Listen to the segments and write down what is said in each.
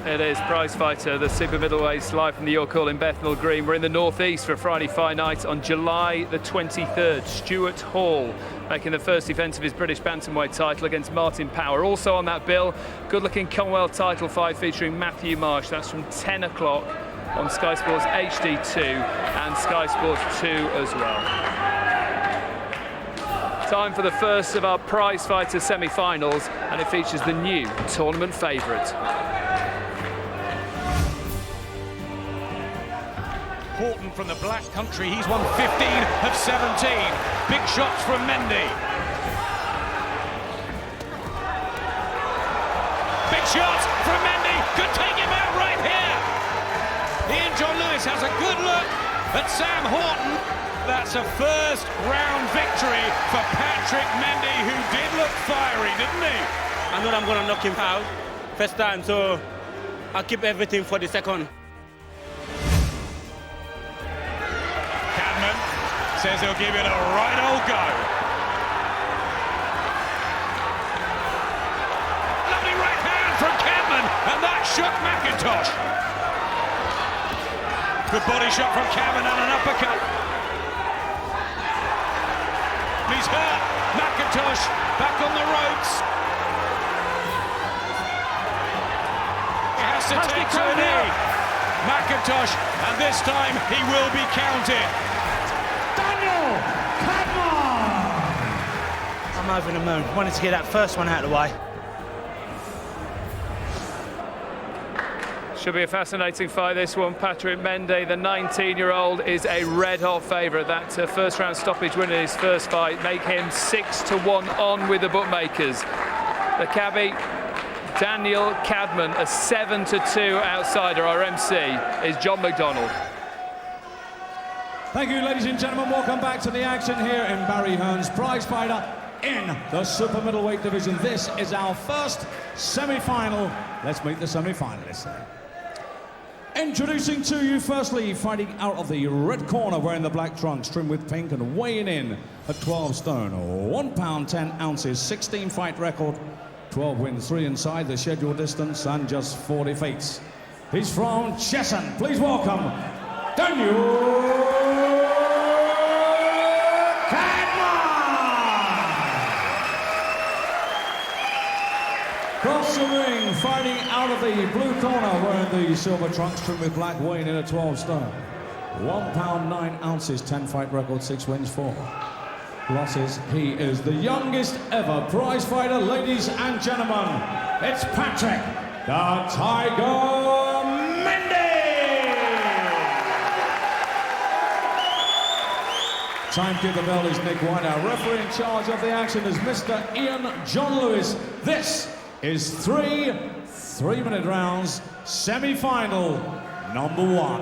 It is Prizefighter, the super middleweights, live from the York Hall in Bethnal Green. We're in the northeast for a Friday fight night on July the 23rd. Stuart Hall making the first defence of his British bantamweight title against Martin Power. Also on that bill, good-looking Commonwealth title fight featuring Matthew Marsh. That's from 10 o'clock on Sky Sports HD2 and Sky Sports 2 as well. Time for the first of our Prizefighter semi-finals, and it features the new tournament favourite. Horton from the Black Country, he's won 15 of 17. Big shots from Mendy. Big shots from Mendy, could take him out right here. Ian John Lewis has a good look at Sam Horton. That's a first round victory for Patrick Mendy, who did look fiery, didn't he? I know I'm going to knock him out first time, so I'll keep everything for the second. Cadman says he'll give it a right old go. Lovely right hand from Cadman, and that shook McIntosh. Good body shot from Cadman and an uppercut. He's hurt. McIntosh back on the ropes. He has to take to a knee. McIntosh, and this time he will be counted. Daniel Cadman! I'm over the moon. Wanted to get that first one out of the way. Should be a fascinating fight, this one. Patrick Mendy, the 19-year-old, is a red-hot favourite. That first-round stoppage win in his first fight make him 6-1 on with the bookmakers. The cabbie, Daniel Cadman, a 7-2 outsider. Our MC is John McDonald. Thank you, ladies and gentlemen. Welcome back to the action here in Barry Hearn's Prizefighter in the super middleweight division. This is our first semi-final. Let's meet the semi-finalists. Introducing to you, firstly, fighting out of the red corner, wearing the black trunks trimmed with pink and weighing in at 12 stone, 1 pound 10 ounces, 16 fight record, 12 wins, 3 inside the scheduled distance, and just 40 feats. He's from Chesson. Please welcome Daniel Cross the ring, fighting out of the blue corner, wearing the silver trunks trimmed with black, weighing in at 12 stone. 1 pound 9 ounces, 10 fight record, 6 wins, 4 losses. He is the youngest ever prize fighter, ladies and gentlemen. It's Patrick the Tiger Mendy! Timekeeper bell is Nick White. Our referee in charge of the action is Mr. Ian John Lewis. This is 3 3-minute rounds, semi-final number 1.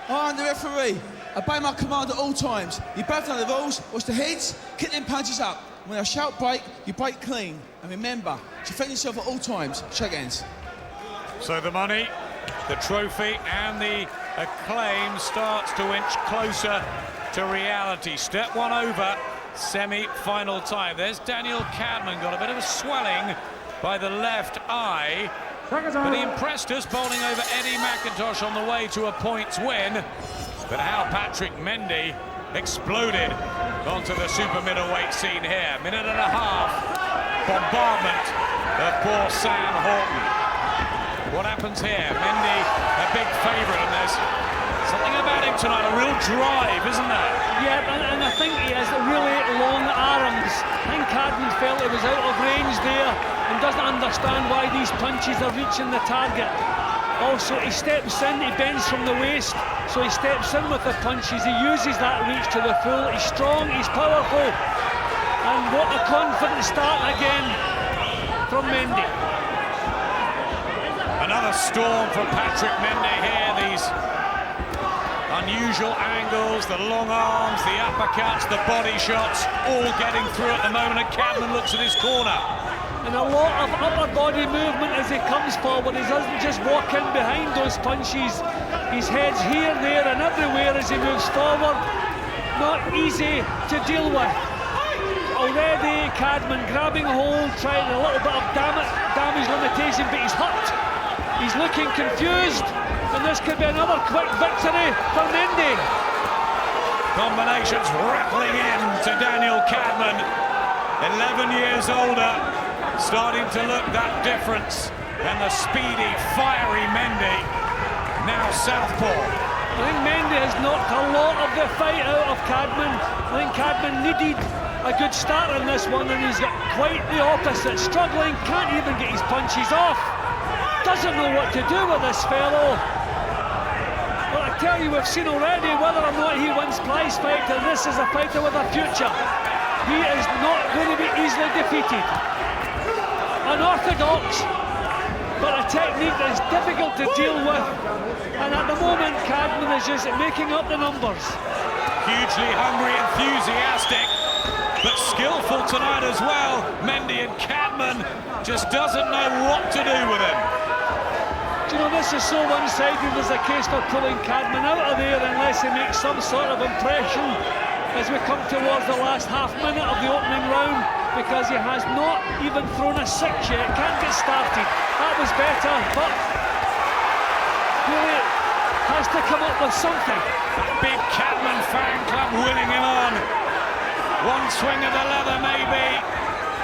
I'm the referee. Obey my command at all times. You both know the rules. Watch the heads, kick them punches up. When I shout break, you break clean. And remember, defend yourself at all times. Shake hands. So the money, the trophy, and the acclaim starts to inch closer to reality. Step one over. Semi-final time. There's Daniel Cadman, got a bit of a swelling by the left eye, but he impressed us bowling over Eddie McIntosh on the way to a points win. But how Patrick Mendy exploded onto the super middleweight scene here. Minute and a half bombardment of poor Sam Horton. What happens here? Mendy, a big favourite, and there's something about him tonight, a real drive, isn't there? Yeah, and I think he has really long arms. I think Cadman felt he was out of range there and doesn't understand why these punches are reaching the target. Also, he steps in, he bends from the waist, so he steps in with the punches. He uses that reach to the full. He's strong, he's powerful. And what a confident start again from Mendy. Another storm from Patrick Mendy here. These unusual angles, the long arms, the uppercuts, the body shots, all getting through at the moment, and Cadman looks at his corner. And a lot of upper body movement as he comes forward. He doesn't just walk in behind those punches. His head's here, there and everywhere as he moves forward. Not easy to deal with. A already Cadman grabbing hold, trying a little bit of damage limitation, but he's hurt. He's looking confused, and this could be another quick victory for Mendy. Combinations rattling in to Daniel Cadman, 11 years older, starting to look that difference. And the speedy, fiery Mendy, now southpaw. I think Mendy has knocked a lot of the fight out of Cadman. I think Cadman needed a good start in this one, and he's got quite the opposite. Struggling, can't even get his punches off. Doesn't know what to do with this fellow. But I tell you, we've seen already whether or not he wins Prizefighter, this is a fighter with a future. He is not going to be easily defeated. Unorthodox, but a technique that is difficult to deal with. And at the moment, Cadman is just making up the numbers. Hugely hungry, enthusiastic, but skillful tonight as well. Mendy, and Cadman just doesn't know what to do with him. Do you know, this is so one-sided. There's a case for pulling Cadman out of there unless he makes some sort of impression as we come towards the last half minute of the opening round, because he has not even thrown a six yet. Can't get started. That was better, but really has to come up with something. Big Cadman fan club willing him on. One swing of the leather maybe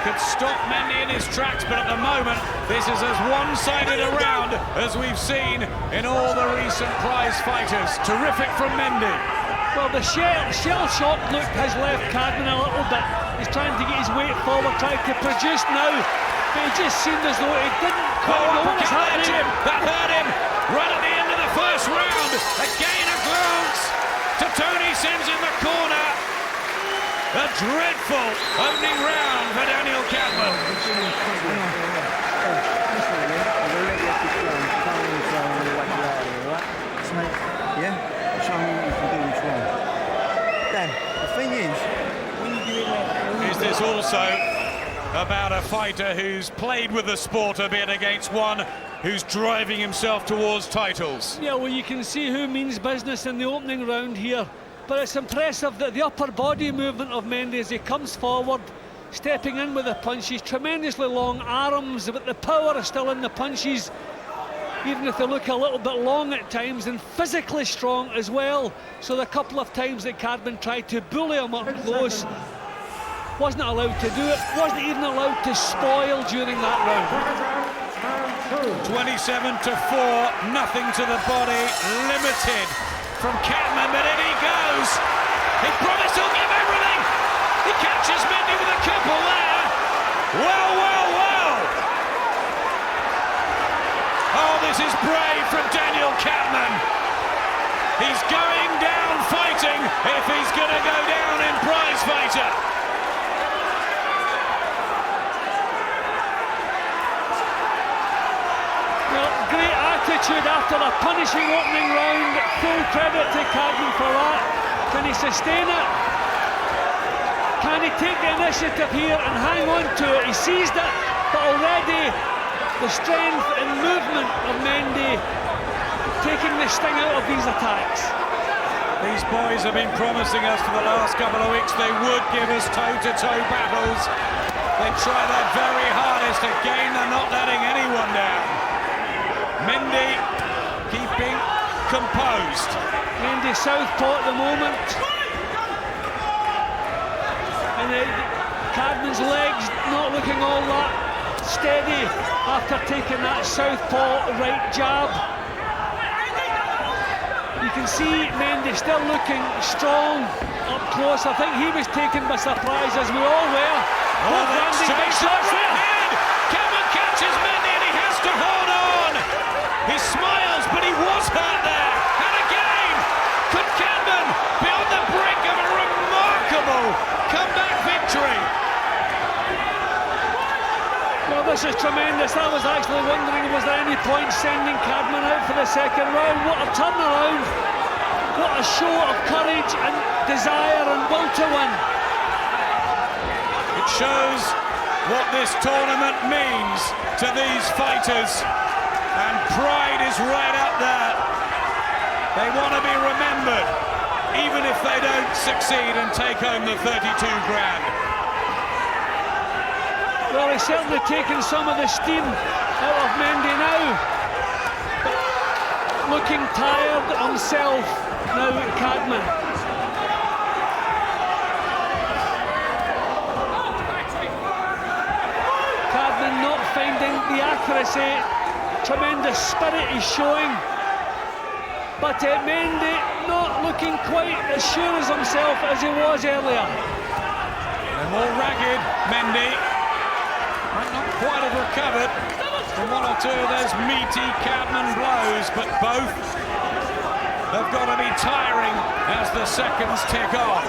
could stop Mendy in his tracks, but at the moment this is as one-sided a round as we've seen in all the recent prize fighters. Terrific from Mendy. Well, the shell-shock look has left Cadman a little bit. He's trying to get his weight forward, trying to produce now, but it just seemed as though he didn't quite know what was happening. That hurt him right at the end of the first round. Again a glance to Tony Sims in the corner. A dreadful opening round for Daniel Cadman. Yeah, show me what you can do each one. Dan, the thing is, when you do it like... Is this also about a fighter who's played with the sport a bit against one who's driving himself towards titles? Yeah, well, you can see who means business in the opening round here. But it's impressive that the upper body movement of Mendy as he comes forward, stepping in with the punches, tremendously long arms, but the power is still in the punches, even if they look a little bit long at times, and physically strong as well. So the couple of times that Cadman tried to bully him up close, wasn't allowed to do it, wasn't even allowed to spoil during that round. 27-4, nothing to the body, limited from Cadman, but in he goes. He promised he'll give everything. He catches Mendy with a couple there. Well, well, well. Oh, this is brave from Daniel Cadman. He's going down fighting if he's going to go down in Prizefighter. Well, great attitude after a punishing opening round. Full credit to Cadman for that. Can he sustain it? Can he take the initiative here and hang on to it? He seized it, but already the strength and movement of Mendy taking the sting out of these attacks. These boys have been promising us for the last couple of weeks they would give us toe-to-toe battles. They try their very hardest. Again, they're not letting anyone down. Mendy keeping composed. Mendy southpaw at the moment. And Cadman's legs not looking all that steady after taking that southpaw right jab. You can see Mendy still looking strong up close. I think he was taken by surprise, as we all were. Oh, that's big shots there. Cadman catches Mendy and he has to hold on. He smiles, but he was hurt there. And again, could Cadman be on the brink of a remarkable comeback victory? Well, this is tremendous. I was actually wondering, was there any point sending Cadman out for the second round? What a turnaround. What a show of courage and desire and will to win. It shows what this tournament means to these fighters. And pride is right up there. They want to be remembered, even if they don't succeed and take home the 32 grand. Well, he's certainly taken some of the steam out of Mendy now. Looking tired himself now, Cadman. Cadman not finding the accuracy. Tremendous spirit he's showing. But Mendy not looking quite as sure as himself as he was earlier. And more ragged, Mendy. Might not quite have recovered from one or two of those meaty Cadman blows, but both have got to be tiring as the seconds tick on.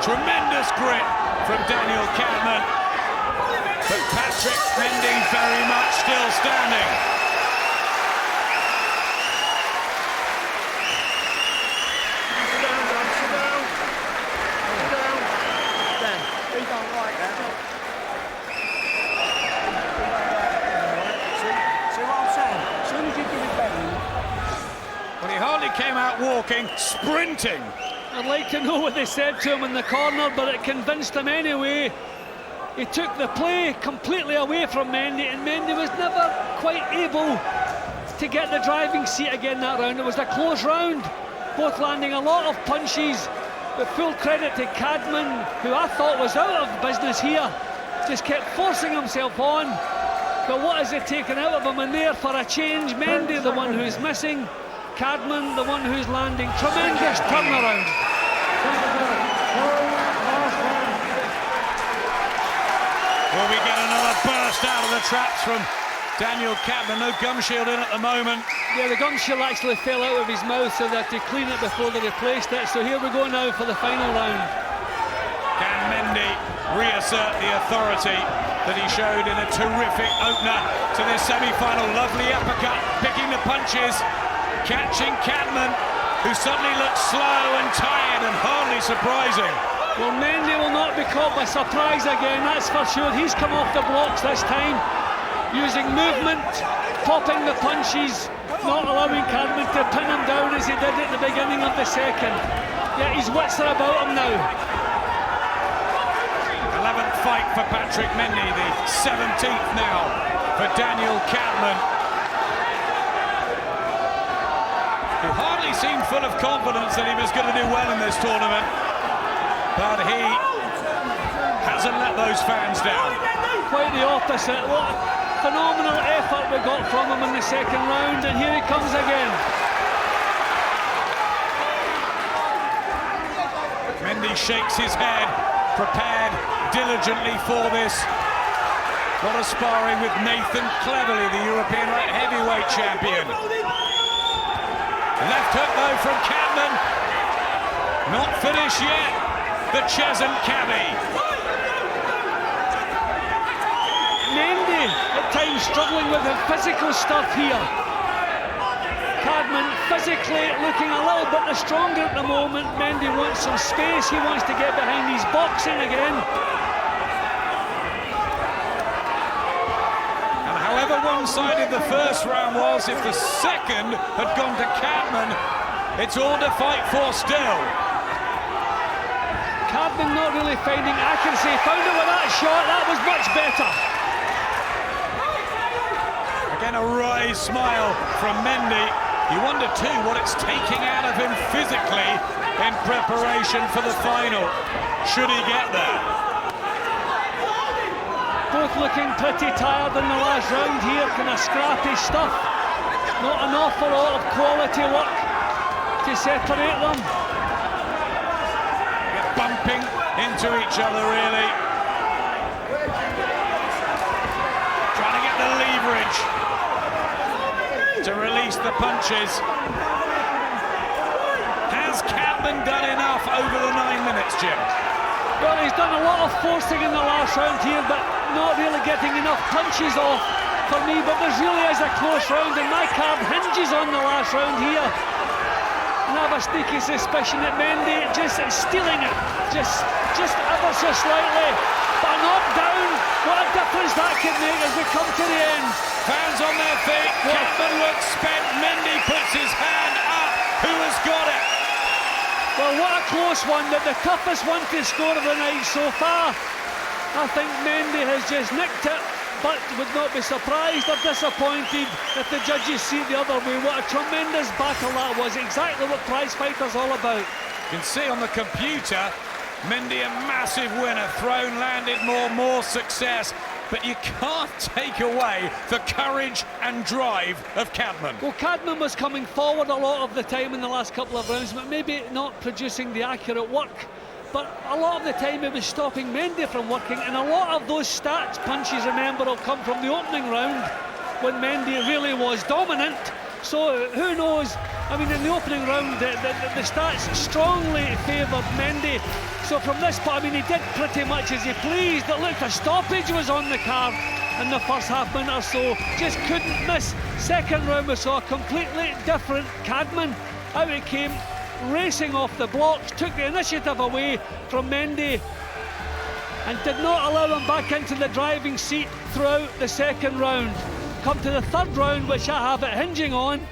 Tremendous grit from Daniel Cadman, but Patrick Mendy very much still standing. Came out walking, sprinting. I'd like to know what they said to him in the corner, but it convinced him anyway. He took the play completely away from Mendy, and Mendy was never quite able to get the driving seat again that round. It was a close round, both landing a lot of punches, but full credit to Cadman, who I thought was out of business here. Just kept forcing himself on, but what has it taken out of him? And there for a change, Mendy the one who's missing, Cadman the one who's landing. Tremendous turnaround. Will we get another burst out of the traps from Daniel Cadman? No gum shield in at the moment. Yeah, the gum shield actually fell out of his mouth, so they had to clean it before they replaced it. So here we go now for the final round. Can Mendy reassert the authority that he showed in a terrific opener to this semi-final? Lovely uppercut, picking the punches, catching Cadman, who suddenly looks slow and tired and hardly surprising. Well, Mendy will not be caught by surprise again, that's for sure. He's come off the blocks this time, using movement, popping the punches, not allowing Cadman to pin him down as he did at the beginning of the second. Yeah, his wits are about him now. 11th fight for Patrick Mendy, the 17th now for Daniel Cadman, who hardly seemed full of confidence that he was going to do well in this tournament, but he hasn't let those fans down. Quite the opposite. What phenomenal effort we got from him in the second round, and here he comes again. Mendy shakes his head, prepared diligently for this. What a sparring with Nathan Cleverly, the European light heavyweight champion. Left hook though from Cadman. Not finished yet. The Chesant Cabby. Mendy at times struggling with the physical stuff here. Cadman physically looking a little bit the stronger at the moment. Mendy wants some space. He wants to get behind his boxing again. However one-sided the first round was, if the second had gone to Cadman, it's all to fight for still. Cadman not really finding accuracy. Found it with that shot. That was much better. Again, a wry smile from Mendy. You wonder too what it's taking out of him physically in preparation for the final, should he get there. Both looking pretty tired in the last round here, kind of scrappy stuff. Not an awful lot of quality work to separate them. They're bumping into each other, really. Trying to get the leverage to release the punches. Has Cadman done enough over the 9 minutes, Jim? Well, he's done a lot of forcing in the last round here, but not really getting enough punches off for me. But there really is a close round, and my card hinges on the last round here. And I have a sneaky suspicion that Mendy just stealing it, just ever so slightly. But a knockdown, what a difference that could make as we come to the end. Fans on their feet, Cadman looks spent, Mendy puts his hand up. Who has got it? Well, what a close one, the toughest one to score of the night so far. I think Mendy has just nicked it, but would not be surprised or disappointed if the judges see it the other way. What a tremendous battle that was, exactly what Prizefighter's all about. You can see on the computer, Mendy a massive winner, thrown, landed more success. But you can't take away the courage and drive of Cadman. Well, Cadman was coming forward a lot of the time in the last couple of rounds, but maybe not producing the accurate work. But a lot of the time he was stopping Mendy from working, and a lot of those stats punches, remember, will come from the opening round when Mendy really was dominant. So who knows? I mean, in the opening round, the stats strongly favoured Mendy. So from this point, I mean, he did pretty much as he pleased. It looked a stoppage was on the card in the first half minute or so. Just couldn't miss. Second round, we saw a completely different Cadman. Out it came, racing off the blocks, took the initiative away from Mendy and did not allow him back into the driving seat throughout the second round. Come to the third round, which I have it hinging on,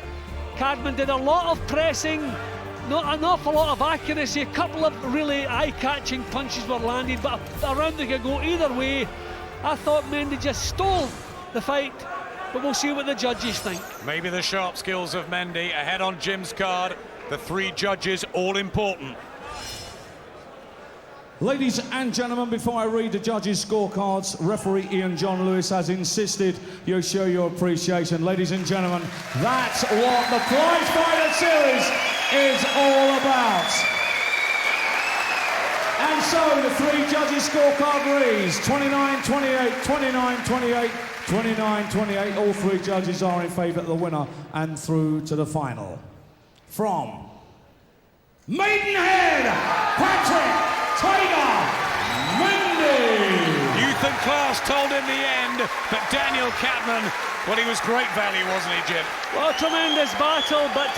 Cadman did a lot of pressing, not an awful lot of accuracy. A couple of really eye-catching punches were landed, but a round that could go either way. I thought Mendy just stole the fight, but we'll see what the judges think. Maybe the sharp skills of Mendy ahead on Jim's card. The three judges, all important. Ladies and gentlemen, before I read the judges' scorecards, referee Ian John Lewis has insisted you show your appreciation. Ladies and gentlemen, that's what the Prizefighter Series is all about. And so the three judges' scorecard reads 29-28, 29-28, 29-28. All three judges are in favour of the winner and through to the final. From Maidenhead, Patrick Tiger Mendy. Youth and class told in the end, but Daniel Cadman, well, he was great value, wasn't he, Jim? Well, a tremendous battle, but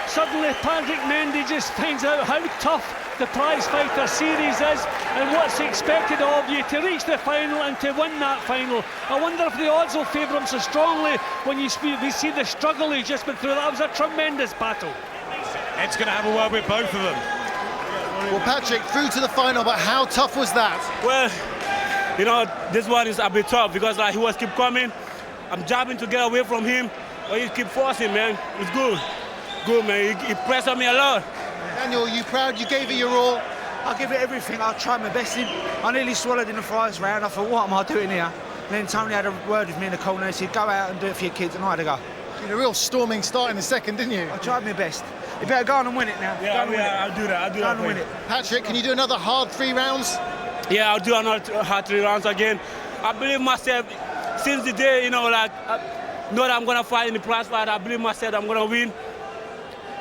suddenly Patrick Mendy just finds out how tough the Prizefighter Series is and what's expected of you to reach the final and to win that final. I wonder if the odds will favour him so strongly when we see the struggle he's just been through. That was a tremendous battle. Ed's going to have a word with both of them. Well, Patrick, through to the final, but how tough was that? Well, you know, this one is a bit tough because he was keep coming. I'm jabbing to get away from him, but he keep forcing, man. It's good. Good, man. He pressed on me a lot. Daniel, you proud? You gave it your all? I'll give it everything. I'll try my best. I nearly swallowed in the first round. I thought, what am I doing here? And then Tony had a word with me in the corner. He said, go out and do it for your kids, and I had to go. You had a real storming start in the second, didn't you? I tried my best. You better go on and win it now. Yeah, I'll do that. I'll do that. Go on and win it. Patrick, can you do another hard 3 rounds? Yeah, I'll do another hard 3 rounds again. I believe myself since the day, you know, like, know that I'm going to fight in the prize fight. I believe myself I'm going to win.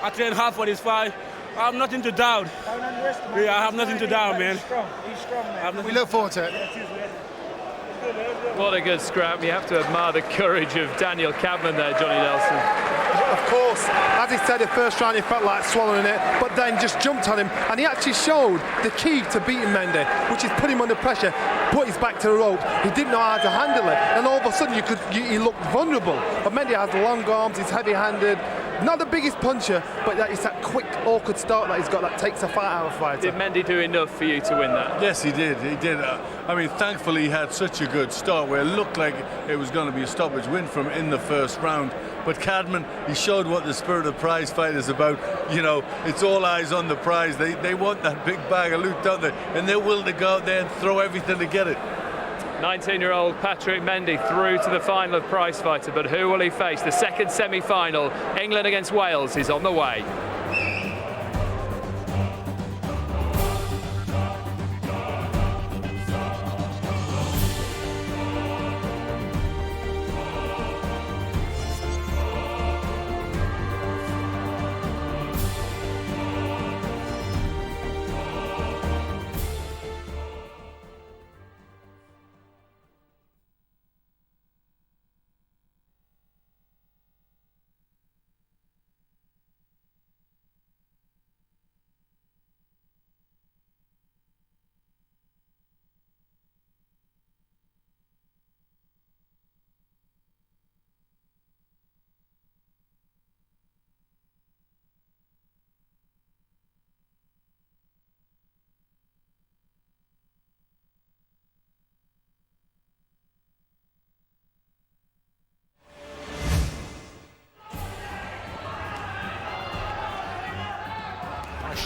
I trained hard for this fight. I have nothing to doubt. Yeah, I have nothing to doubt, man. He's strong, man. We look forward to it. What a good scrap. You have to admire the courage of Daniel Cadman there, Johnny Nelson. Of course, as he said, the first round he felt like swallowing it, but then just jumped on him, and he actually showed the key to beating Mendy, which is put him under pressure, put his back to the rope. He didn't know how to handle it, and all of a sudden he looked vulnerable. But Mendy has long arms, he's heavy-handed, not the biggest puncher, but it's that quick, awkward start that he's got that takes a fight out of a fighter. Did Mendy do enough for you to win that? Yes, he did. He did. I mean, thankfully he had such a good start where it looked like it was going to be a stoppage win from in the first round. But Cadman, he showed what the spirit of prize fight is about. You know, it's all eyes on the prize. They want that big bag of loot, don't they? And they're willing to go out there and throw everything to get it. 19-year-old Patrick Mendy through to the final of Prizefighter, but who will he face? The second semi-final, England against Wales, is on the way.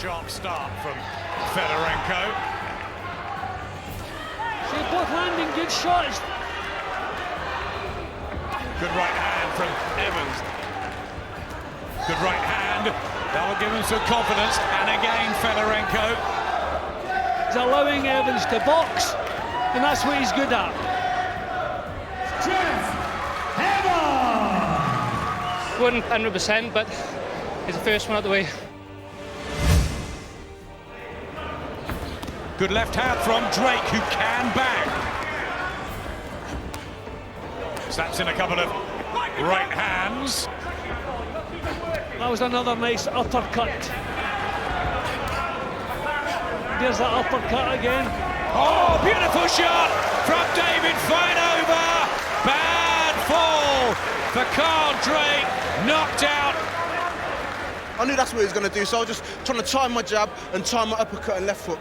Sharp start from Fedorenko. See, both landing good shots. Good right hand from Evans. Good right hand. That will give him some confidence. And again, Fedorenko. He's allowing Evans to box, and that's what he's good at. Wouldn't 100%, but it's the first one out the way. Good left hand from Drake, who can bang. Slaps in a couple of right hands. That was another nice uppercut. There's that uppercut again. Oh, beautiful shot from David Feinova. Bad fall for Carl Drake, knocked out. I knew that's what he was going to do, so I was just trying to time my jab and time my uppercut and left foot.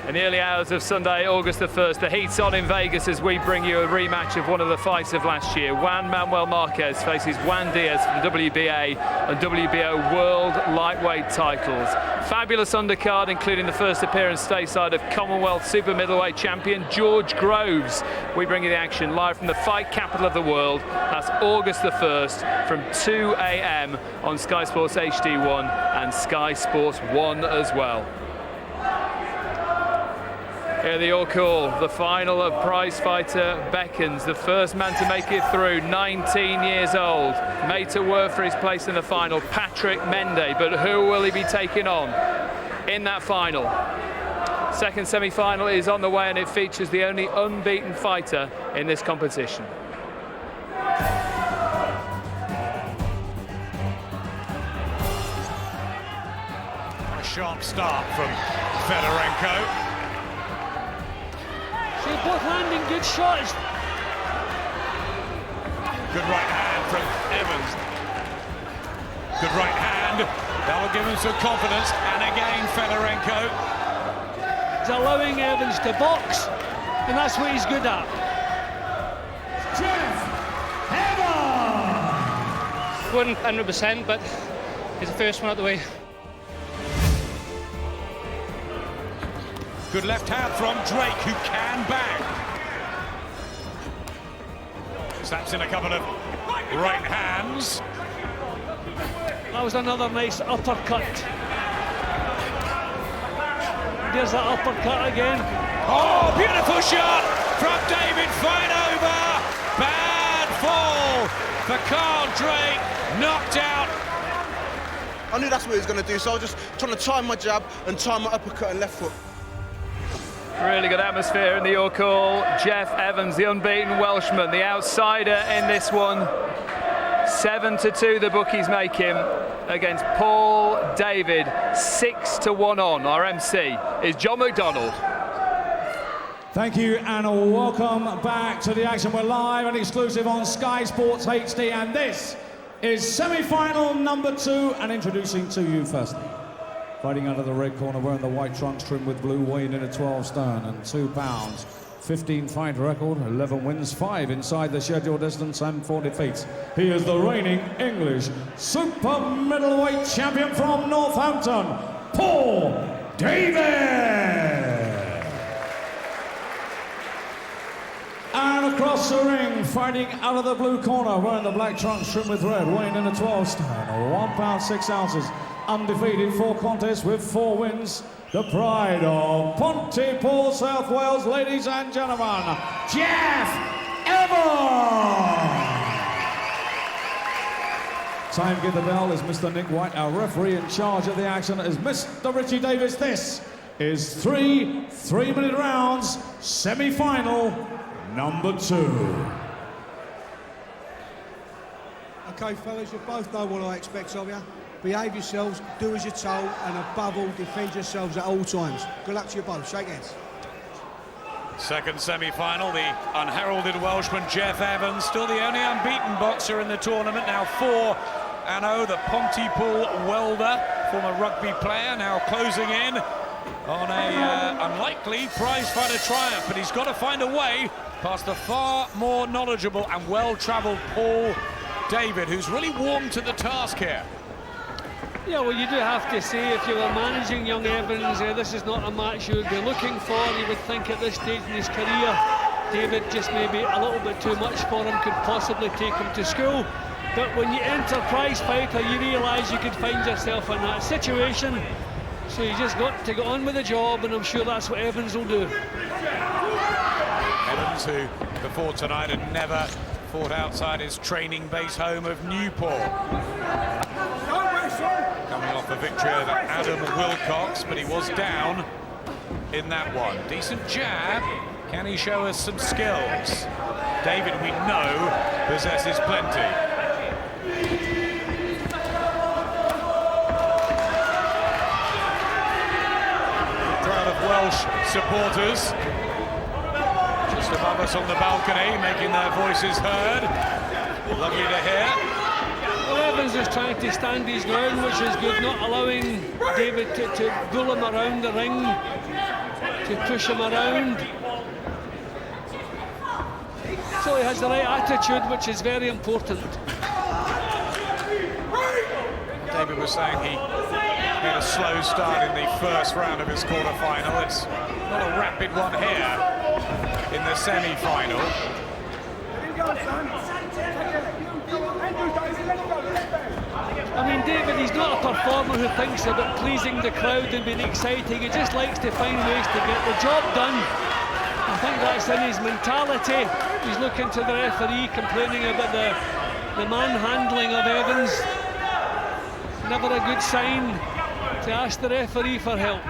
In the early hours of Sunday, August the 1st, the heat's on in Vegas as we bring you a rematch of one of the fights of last year. Juan Manuel Marquez faces Juan Diaz for the WBA and WBO World Lightweight titles. Fabulous undercard, including the first appearance stateside of Commonwealth Super Middleweight champion George Groves. We bring you the action live from the fight capital of the world. That's August the 1st from 2 a.m. on Sky Sports HD1 and Sky Sports 1 as well. Here the all call, the final of Prizefighter beckons. The first man to make it through, 19 years old, made to work for his place in the final, Patrick Mende. But who will he be taking on in that final? Second semi-final is on the way, and it features the only unbeaten fighter in this competition. A sharp start from Fedorenko. See, both landing good shots. Good right hand from Evans. Good right hand. That will give him some confidence. And again, Fedorenko. He's allowing Evans to box, and that's what he's good at. Wouldn't 100%, but it's the first one out the way. Good left hand from Drake, who can bang. Slaps in a couple of right hands. That was another nice uppercut. There's that uppercut again. Oh, beautiful shot from David. Fine over. Bad fall for Carl Drake. Knocked out. I knew that's what he was going to do, so I was just trying to time my jab and time my uppercut and left foot. Really good atmosphere in the York Hall. Jeff Evans, the unbeaten Welshman, the outsider in this one. 7-2 the bookies make him against Paul David. 6-1 on. Our MC is John McDonald. Thank you and welcome back to the action. We're live and exclusive on Sky Sports HD, and this is semi-final number 2, and introducing to you firstly, fighting under the red corner, wearing the white trunks trimmed with blue, weighing in at 12 stone and 2 pounds. 15 fight record, 11 wins, 5 inside the scheduled distance and 4 defeats. He is the reigning English super middleweight champion from Northampton, Paul David. And across the ring, fighting out of the blue corner, wearing the black trunks trimmed with red, weighing in at 12 stone, 1 pound 6 ounces, undefeated, 4 contests with 4 wins. The pride of Pontypool, South Wales, ladies and gentlemen, Jeff Evans! Time to give the bell is Mr. Nick White, our referee in charge of the action, is Mr. Richie Davis. This is 3 3-minute rounds, semi-final number 2. Okay, fellas, you both know what I expect of you. Behave yourselves, do as you're told, and above all, defend yourselves at all times. Good luck to you both. Shake hands. Second semi-final, the unheralded Welshman Jeff Evans, still the only unbeaten boxer in the tournament, now 4-0, the Pontypool welder, former rugby player, now closing in on a unlikely prize-fighter triumph, but he's got to find a way past the far more knowledgeable and well-travelled Paul David, who's really warmed to the task here. Yeah, well, you do have to say, if you were managing young Evans, this is not a match you would be looking for. You would think at this stage in his career, David just maybe a little bit too much for him, could possibly take him to school. But when you enter Prizefighter, you realise you could find yourself in that situation. So you just got to get on with the job, and I'm sure that's what Evans will do. Evans, who before tonight had never fought outside his training base home of Newport. Coming off a victory over Adam Wilcox, but he was down in that one. Decent jab. Can he show us some skills? David, we know, possesses plenty. A crowd of Welsh supporters just above us on the balcony, making their voices heard. Lovely to hear. Well, Evans is trying to stand his ground, which is good, not allowing David to bull him around the ring, to push him around. So he has the right attitude, which is very important. David was saying he made a slow start in the first round of his quarter-final. It's not a rapid one here in the semi-final. I mean, David, he's not a performer who thinks about pleasing the crowd and being exciting. He just likes to find ways to get the job done. I think that's in his mentality. He's looking to the referee, complaining about the manhandling of Evans. Never a good sign to ask the referee for help.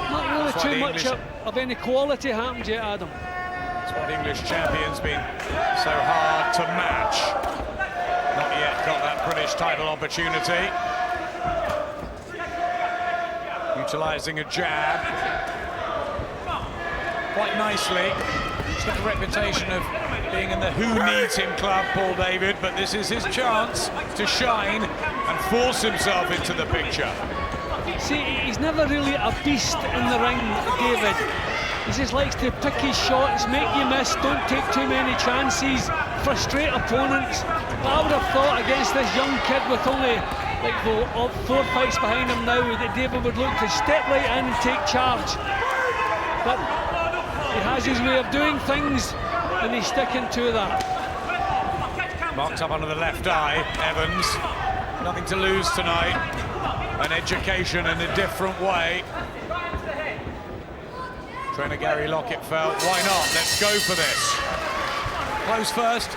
Not really too much of any quality happened yet, Adam. That's why the English champion's been so hard to match. Not yet got that British title opportunity. Utilising a jab quite nicely. He's got a reputation of being in the who needs him club, Paul David, but this is his chance to shine and force himself into the picture. See, he's never really a beast in the ring, David. He just likes to pick his shots, make you miss, don't take too many chances, frustrate opponents. But I would have thought against this young kid with only like 4 fights behind him now, that David would look to step right in and take charge. But he has his way of doing things, and he's sticking to that. Marked up under the left eye, Evans. Nothing to lose tonight. An education in a different way. Trainer Gary Lockett felt, why not? Let's go for this. Close first.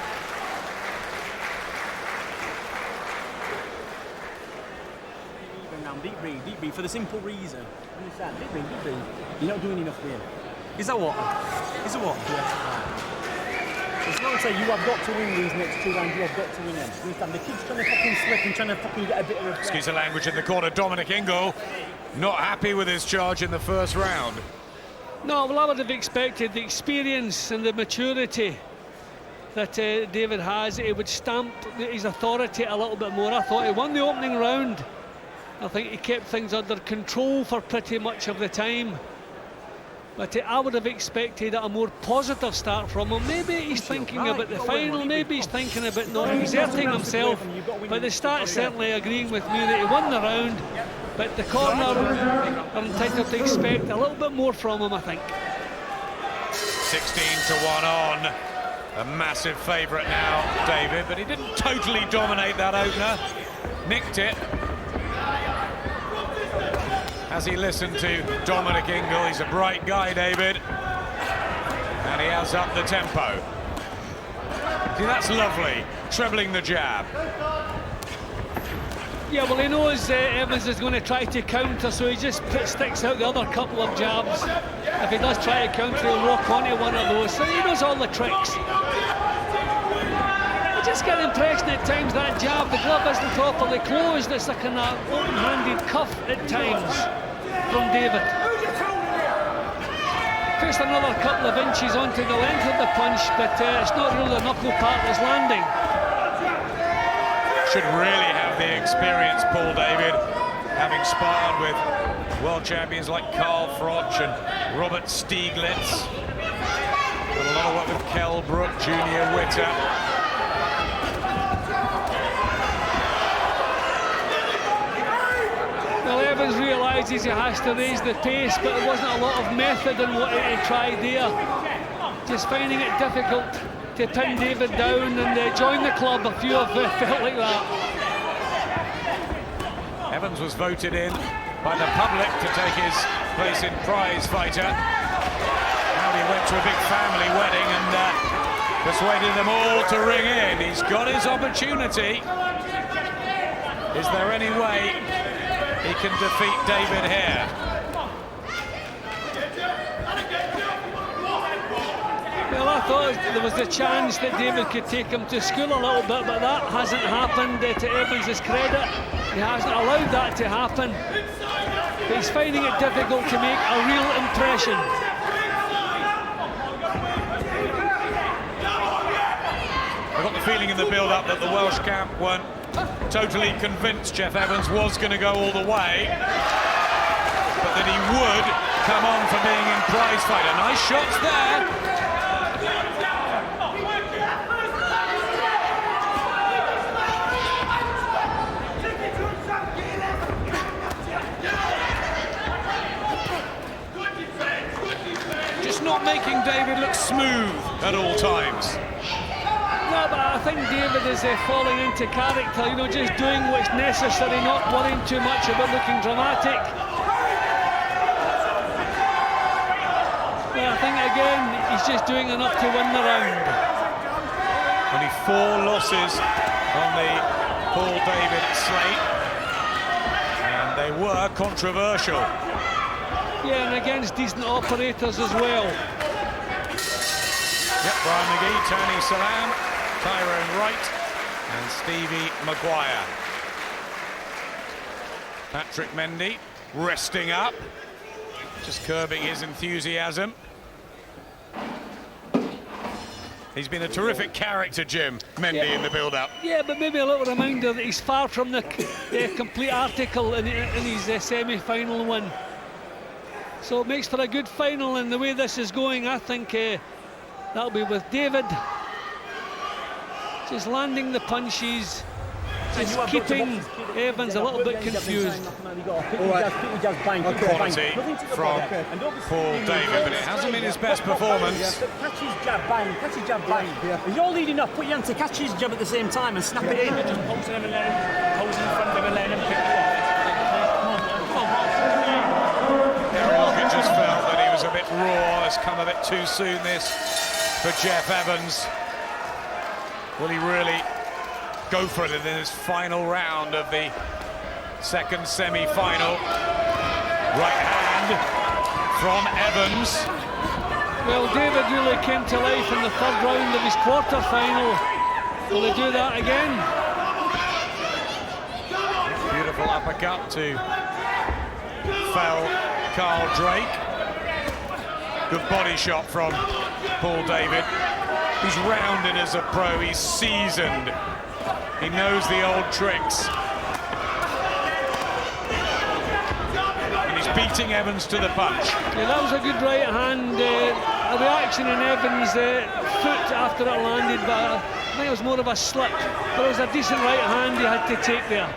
Deep breathe, for the simple reason. Understand? Deep breathe. You're not doing enough here. Is that what? Is that what? It's not to say you have got to win these next 2 rounds, you have got to win them. Understand? The kid's trying to fucking slip and trying to fucking get a bit of a... Excuse the language in the corner, Dominic Ingle. Not happy with his charge in the first round. No, well, I would have expected the experience and the maturity that David has. He would stamp his authority a little bit more. I thought he won the opening round. I think he kept things under control for pretty much of the time. But I would have expected a more positive start from him. Maybe he's thinking about the final, maybe he's thinking about not exerting himself. But the stats certainly agreeing with me that he won the round. But the corner are entitled to expect a little bit more from him, I think. 16-1 on. A massive favourite now, David, but he didn't totally dominate that opener. Nicked it. As he listened to Dominic Ingle, he's a bright guy, David. And he has up the tempo. See, that's lovely, trebling the jab. Yeah, well, he knows Evans is going to try to counter, so he just sticks out the other couple of jabs. If he does try to counter, he'll lock onto one of those, so he knows all the tricks. I just get the impression at times that jab, the glove isn't properly closed. It's like an open-handed cuff at times from David. Pushed another couple of inches onto the length of the punch, but it's not really the knuckle part that's landing. Should really have the experience, Paul David, having sparred with world champions like Carl Froch and Robert Stieglitz. Done a lot of work with Kell Brook, Junior Witter. Well, Evans realises he has to raise the pace, but there wasn't a lot of method in what he tried there. Just finding it difficult to pin David down and join the club. A few have felt like that. Evans was voted in by the public to take his place in Prizefighter. Now he went to a big family wedding and persuaded them all to ring in. He's got his opportunity. Is there any way he can defeat David here? Well, I thought there was a chance that David could take him to school a little bit, but that hasn't happened to Evans' credit. He hasn't allowed that to happen. But he's finding it difficult to make a real impression. I got the feeling in the build-up that the Welsh camp weren't totally convinced Jeff Evans was going to go all the way, but that he would come on for being in Prizefighter. Nice shots there. Just not making David look smooth at all times. No, but I think David is falling into character, you know, just doing what's necessary, not worrying too much about looking dramatic. But I think, again, he's just doing enough to win the round. Only 4 losses on the Paul David slate, and they were controversial. Yeah, and against decent operators as well. Yep, Brian McGee, Tony Salam, Tyrone Wright and Stevie Maguire. Patrick Mendy resting up, just curbing his enthusiasm. He's been a terrific character, Jim, Mendy, in the build-up. Yeah, but maybe a little reminder that he's far from the complete article in his semi-final win. So it makes for a good final, and the way this is going, I think that'll be with David just landing the punches, Just keeping Evans a little bit confused. Quality from Paul David, but it hasn't been his best performance. Catch his jab, bang, catch his jab, bang. If you're leading up, put your hand to catch his jab at the same time and snap it in. Just pulse him and let him, pulse in front of him and let him pick it up. Gary just felt that he was a bit raw, has come a bit too soon this for Jeff Evans. Will he really go for it in this final round of the second semi-final? Right hand from Evans. Well, David really came to life in the third round of his quarter-final. Will he do that again? Beautiful uppercut to fell Carl Drake. Good body shot from Paul David. He's rounded as a pro, he's seasoned. He knows the old tricks. And he's beating Evans to the punch. Yeah, that was a good right hand. A reaction in Evans' foot after it landed, but I think it was more of a slip. But it was a decent right hand he had to take there.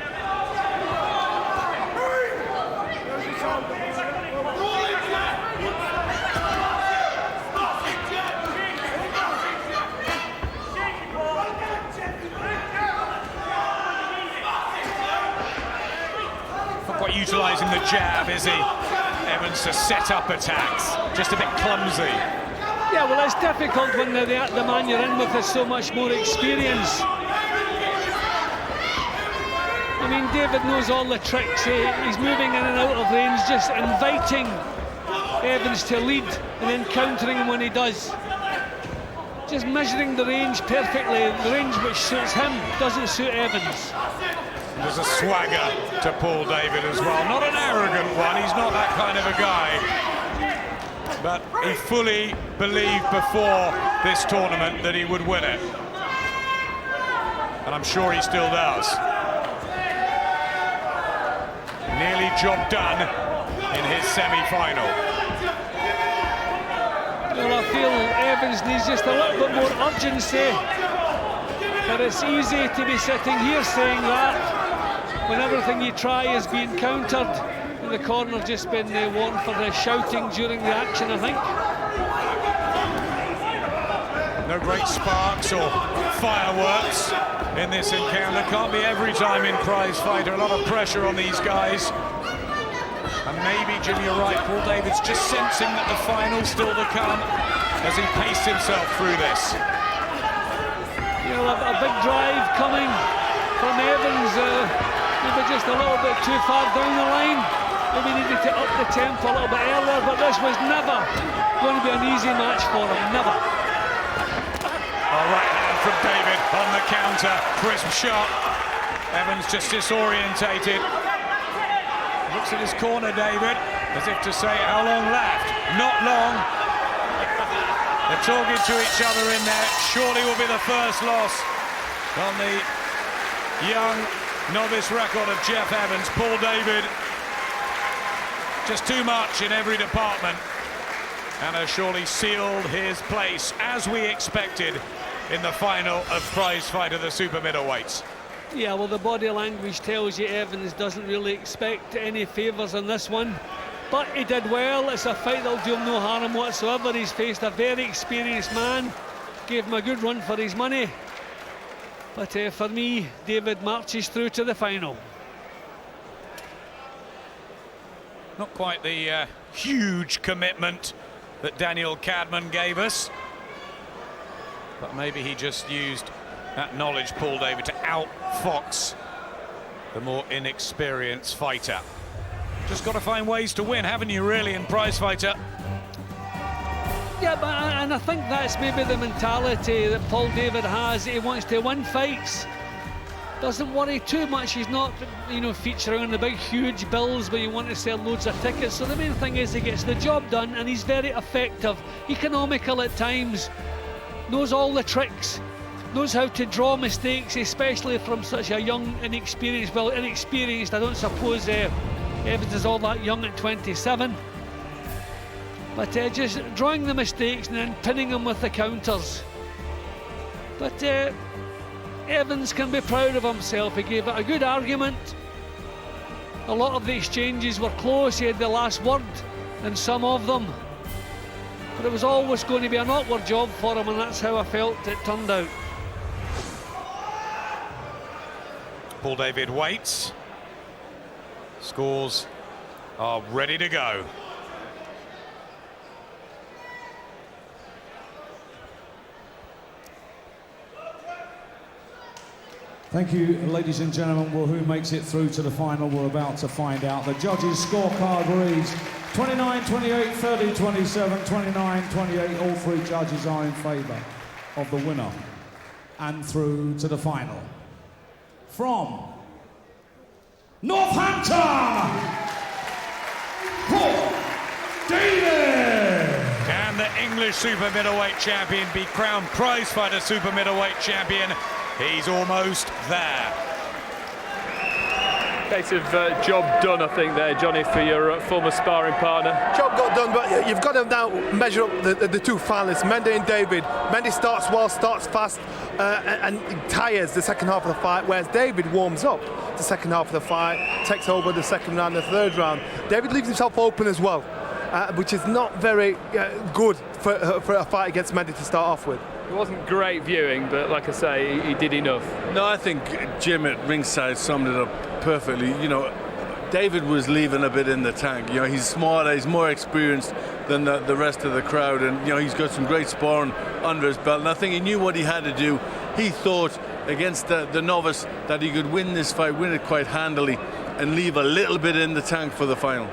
Utilising the jab, is he? Evans to set up attacks, just a bit clumsy. Yeah, well, it's difficult when the man you're in with has so much more experience. I mean, David knows all the tricks. He's moving in and out of range, just inviting Evans to lead and then countering him when he does. Just measuring the range perfectly. The range which suits him doesn't suit Evans. There's a swagger to Paul David as well. Not an arrogant one, he's not that kind of a guy. But he fully believed before this tournament that he would win it. And I'm sure he still does. Nearly job done in his semi-final. Well, I feel Evans needs just a little bit more urgency. But it's easy to be sitting here saying that when everything you try is being countered. And the corner just been warned for the shouting during the action, I think. No great sparks or fireworks in this encounter. Can't be every time in Prizefighter. A lot of pressure on these guys. And maybe, Jim, you're right, Paul David's just sensing that the final's still to come as he paced himself through this. You know, a big drive coming from Evans. Maybe just a little bit too far down the line. Maybe needed to up the tempo a little bit earlier, but this was never going to be an easy match for him, never. All right, hand from David on the counter, crisp shot. Evans just disorientated. Looks at his corner, David, as if to say, how long left? Not long. They're talking to each other in there. Surely will be the first loss on the young novice record of Jeff Evans. Paul David, just too much in every department, and has surely sealed his place, as we expected, in the final of Prizefighter, the super middleweights. Yeah, well, the body language tells you Evans doesn't really expect any favours on this one, but he did well. It's a fight that'll do him no harm whatsoever. He's faced a very experienced man, gave him a good run for his money. But for me, David marches through to the final. Not quite the huge commitment that Daniel Cadman gave us, but maybe he just used that knowledge, Paul David, to outfox the more inexperienced fighter. Just got to find ways to win, haven't you, really, in Prizefighter? Yeah, and I think that's maybe the mentality that Paul David has. He wants to win fights. Doesn't worry too much. He's not, you know, featuring on the big, huge bills where you want to sell loads of tickets. So the main thing is he gets the job done, and he's very effective, economical at times, knows all the tricks, knows how to draw mistakes, especially from such a young, inexperienced, well, inexperienced, I don't suppose Evans is all that young at 27. But just drawing the mistakes and then pinning them with the counters. But Evans can be proud of himself. He gave it a good argument. A lot of the exchanges were close. He had the last word in some of them. But it was always going to be an awkward job for him, and that's how I felt it turned out. Paul David waits. Scores are ready to go. Thank you, ladies and gentlemen. Well, who makes it through to the final? We're about to find out. The judges' scorecard reads 29-28, 30-27, 29-28. All three judges are in favour of the winner. And through to the final. From Northampton, Paul David. Can the English super middleweight champion be crowned Prizefighter super middleweight champion? He's almost there. Case of job done, I think, there, Johnny, for your former sparring partner. Job got done, but you've got to now measure up the two finalists, Mendy and David. Mendy starts well, starts fast, and tires the second half of the fight, whereas David warms up the second half of the fight, takes over the second round, the third round. David leaves himself open as well, which is not very good for a fight against Mendy to start off with. It wasn't great viewing, but like I say, he did enough. No, I think Jim at ringside summed it up perfectly. You know, David was leaving a bit in the tank. You know, he's smaller, he's more experienced than the rest of the crowd, and you know, he's got some great sparring under his belt, and I think he knew what he had to do. He thought against the novice that he could win this fight, win it quite handily, and leave a little bit in the tank for the final.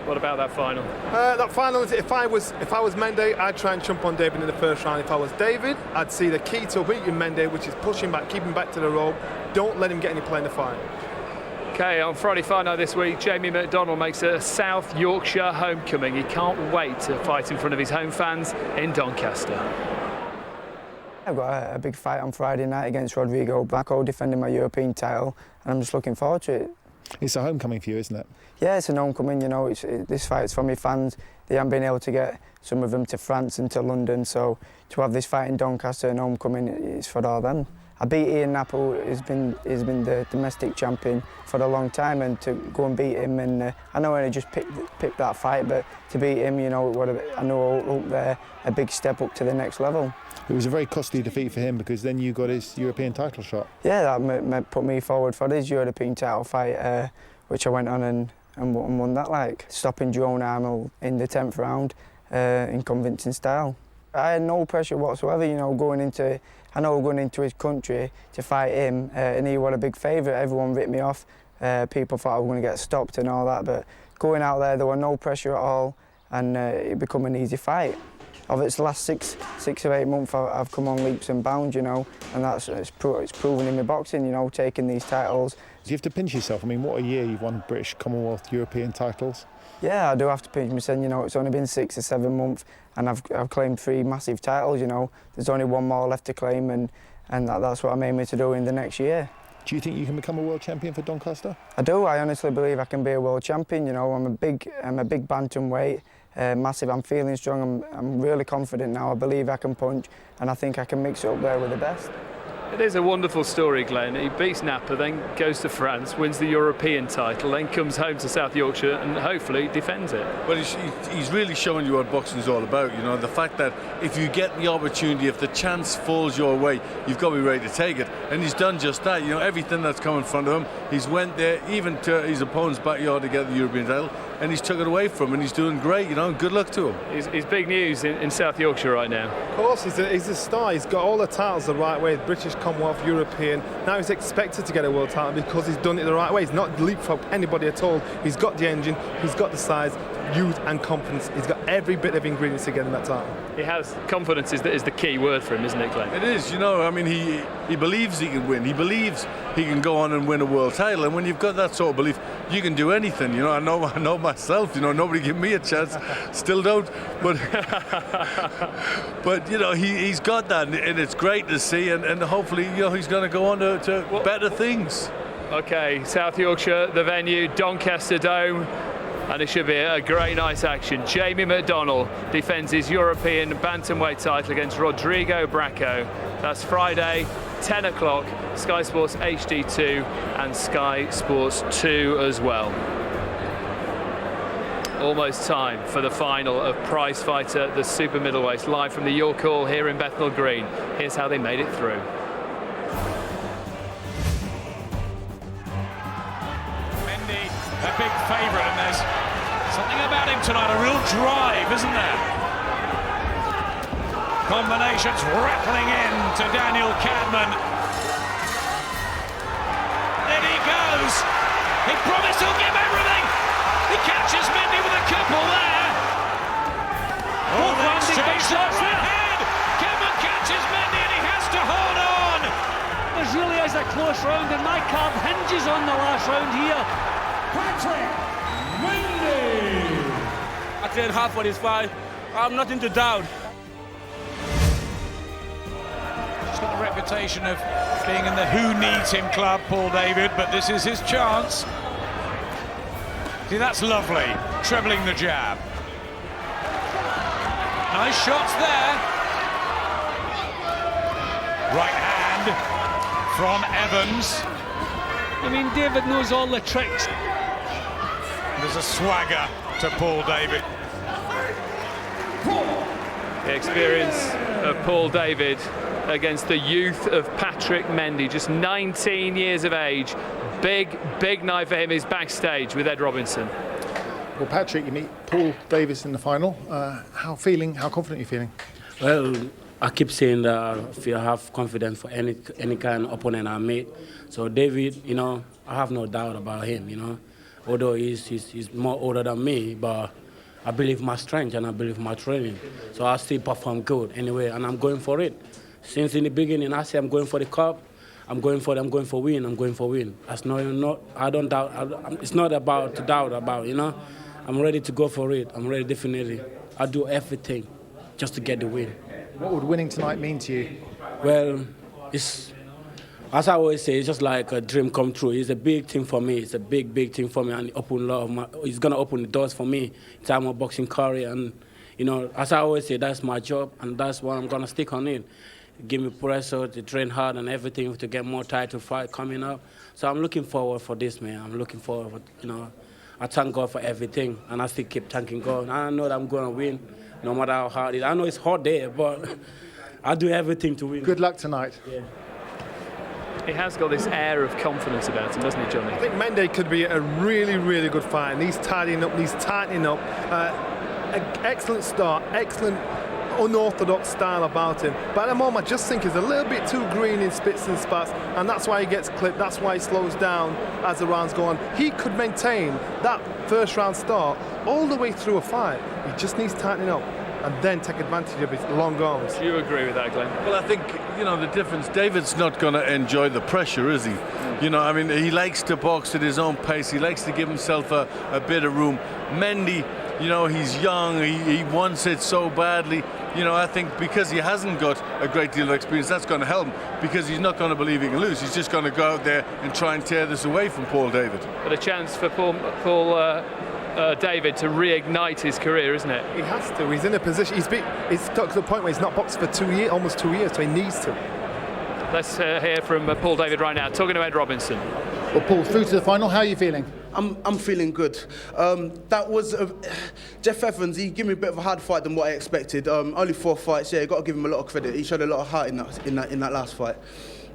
What about that final? That final, if I was Mendy, I'd try and jump on David in the first round. If I was David, I'd see the key to beating Mendy, which is pushing back, keeping back to the rope. Don't let him get any play in the fight. Okay, on Friday fight night this week, Jamie McDonnell makes a South Yorkshire homecoming. He can't wait to fight in front of his home fans in Doncaster. I've got a big fight on Friday night against Rodrigo Blanco, defending my European title, and I'm just looking forward to it. It's a homecoming for you, isn't it? Yeah, it's an homecoming, you know. This fight's for my fans. They haven't been able to get some of them to France and to London, so to have this fight in Doncaster and homecoming, it's for all them. I beat Ian Napple, he's been the domestic champion for a long time, and to go and beat him, and I know I just picked that fight, but to beat him, you know, I know up there, a big step up to the next level. It was a very costly defeat for him, because then you got his European title shot. Yeah, that put me forward for his European title fight, which I went on and won that, like, stopping Jerome Arnold in the 10th round in convincing style. I had no pressure whatsoever, you know, going into his country to fight him, and he was a big favourite. Everyone ripped me off. People thought I was going to get stopped and all that, but going out there was no pressure at all, and it became an easy fight. Of its last six or 8 months, I've come on leaps and bounds, you know, and it's proven in my boxing, you know, taking these titles. Do you have to pinch yourself? I mean, what a year you've won British, Commonwealth, European titles. Yeah, I do have to pinch myself, you know, it's only been 6 or 7 months, and I've claimed 3 massive titles, you know. There's only 1 more left to claim, and that's what I'm aiming to do in the next year. Do you think you can become a world champion for Doncaster? I do. I honestly believe I can be a world champion. You know, I'm a big bantamweight, massive. I'm feeling strong. I'm really confident now. I believe I can punch, and I think I can mix it up there with the best. It is a wonderful story, Glenn. He beats Napa, then goes to France, wins the European title, then comes home to South Yorkshire and hopefully defends it. Well, he's really showing you what boxing is all about. You know, the fact that if you get the opportunity, if the chance falls your way, you've got to be ready to take it. And he's done just that. You know, everything that's come in front of him, he's went there, even to his opponent's backyard to get the European title, and he's took it away from him, and he's doing great. You know, good luck to him. He's big news in South Yorkshire right now. Of course, he's a star. He's got all the titles the right way, British, Commonwealth, European. Now he's expected to get a world title because he's done it the right way. He's not leapfrogged anybody at all. He's got the engine, he's got the size, youth and confidence. He's got every bit of ingredients to get in that title. He has confidence is the key word for him, isn't it, Glenn? It is. You know, I mean, he believes he can win. He believes he can go on and win a world title. And when you've got that sort of belief, you can do anything. You know, I know myself. You know, nobody give me a chance. Still don't. But but you know, he's got that, and it's great to see. And hopefully, you know, he's going to go on to better things. Okay, South Yorkshire, the venue, Doncaster Dome. And it should be a great night's action. Jamie McDonnell defends his European bantamweight title against Rodrigo Blanco. That's Friday, 10 o'clock, Sky Sports HD2 and Sky Sports 2 as well. Almost time for the final of Prizefighter, the super middleweights, live from the York Hall here in Bethnal Green. Here's how they made it through. Mendy, a big favourite, and there's something about him tonight, a real drive, isn't there? Combinations rattling in to Daniel Cadman. In he goes. He promised he'll give everything. He catches Mendy with a couple there. Oh, the exchange shots ahead. Cadman catches Mendy and he has to hold on. This really is a close round, and my card hinges on the last round here. Patrick Mendy. I trained hard for this fight. I have nothing to doubt. He's got the reputation of being in the who needs him club, Paul David, but this is his chance. See, that's lovely, trebling the jab. Nice shots there. Right hand from Evans. I mean, David knows all the tricks. There's a swagger to Paul David. The experience of Paul David against the youth of Patrick Mendy, just 19 years of age. Big night for him is backstage with Ed Robinson. Well, Patrick, you meet Paul Davis in the final. How confident are you feeling? Well, I keep saying that I feel I have confidence for any kind of opponent I meet. So David, you know, I have no doubt about him, you know. Although he's more older than me, but I believe my strength and I believe my training. So I still perform good anyway, and I'm going for it. Since in the beginning, I say I'm going for the cup. I'm going for win. That's not, I don't doubt. It's not about to doubt about, you know. I'm ready to go for it. I'm ready, definitely. I'll do everything just to get the win. What would winning tonight mean to you? Well, it's, as I always say, it's just like a dream come true. It's a big thing for me. It's a big thing for me, and it's gonna open the doors for me in time of boxing career. And you know, as I always say, that's my job, and that's what I'm gonna stick on it. Give me pressure to train hard and everything to get more title fight coming up. So I'm looking forward for this, man. I'm looking forward, you know. I thank God for everything, and I still keep thanking God. I know that I'm gonna win, no matter how hard it is. I know it's hard there, but I do everything to win. Good luck tonight. Yeah. He has got this air of confidence about him, doesn't he, Johnny? I think Mendy could be a really good fight, and he's tidying up, he's tightening up. An excellent start, excellent unorthodox style about him, but at the moment I just think he's a little bit too green in spits and spats, and that's why he gets clipped, that's why he slows down as the rounds go on. He could maintain that first round start all the way through a fight. He just needs tightening up and then take advantage of his long arms. Do you agree with that, Glenn? Well, I think, you know, the difference, David's not going to enjoy the pressure, is he? You know, I mean, he likes to box at his own pace, he likes to give himself a bit of room. Mendy, you know, he's young, he wants it so badly. You know, I think because he hasn't got a great deal of experience, that's going to help him, because he's not going to believe he can lose. He's just going to go out there and try and tear this away from Paul David. But a chance for Paul David to reignite his career, isn't it? He has to. He's in a position. He's got to the point where he's not boxed for 2 years, almost 2 years, so he needs to. Let's hear from Paul David right now, talking to Ed Robinson. Well, Paul, through to the final, how are you feeling? I'm feeling good. That was Jeff Evans. He gave me a bit of a hard fight than what I expected. Only 4 fights. Yeah, got to give him a lot of credit. He showed a lot of heart in that last fight.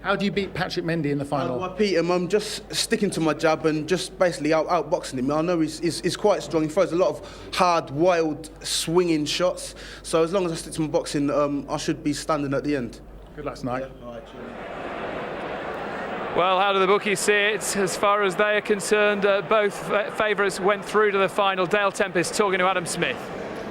How do you beat Patrick Mendy in the final? I beat him. I'm just sticking to my jab and just basically outboxing him. I know he's quite strong. He throws a lot of hard, wild, swinging shots. So as long as I stick to my boxing, I should be standing at the end. Good luck tonight. Yeah. All right, cheers. Well, how do the bookies see it? As far as they are concerned, both favourites went through to the final. Dale Tempest talking to Adam Smith.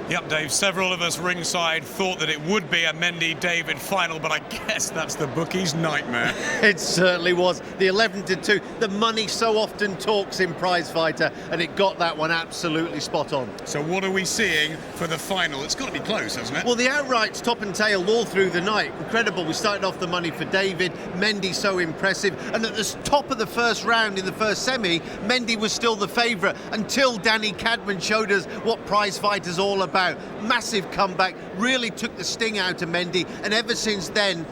Yep, Dave, several of us ringside thought that it would be a Mendy-David final, but I guess that's the bookies' nightmare. It certainly was. The 11-2. The money so often talks in Prizefighter, and it got that one absolutely spot on. So what are we seeing for the final? It's got to be close, hasn't it? Well, the outrights top and tail all through the night. Incredible. We started off the money for David. Mendy so impressive. And at the top of the first round in the first semi, Mendy was still the favourite until Danny Cadman showed us what Prizefighter's all about. Massive comeback, really took the sting out of Mendy, and ever since then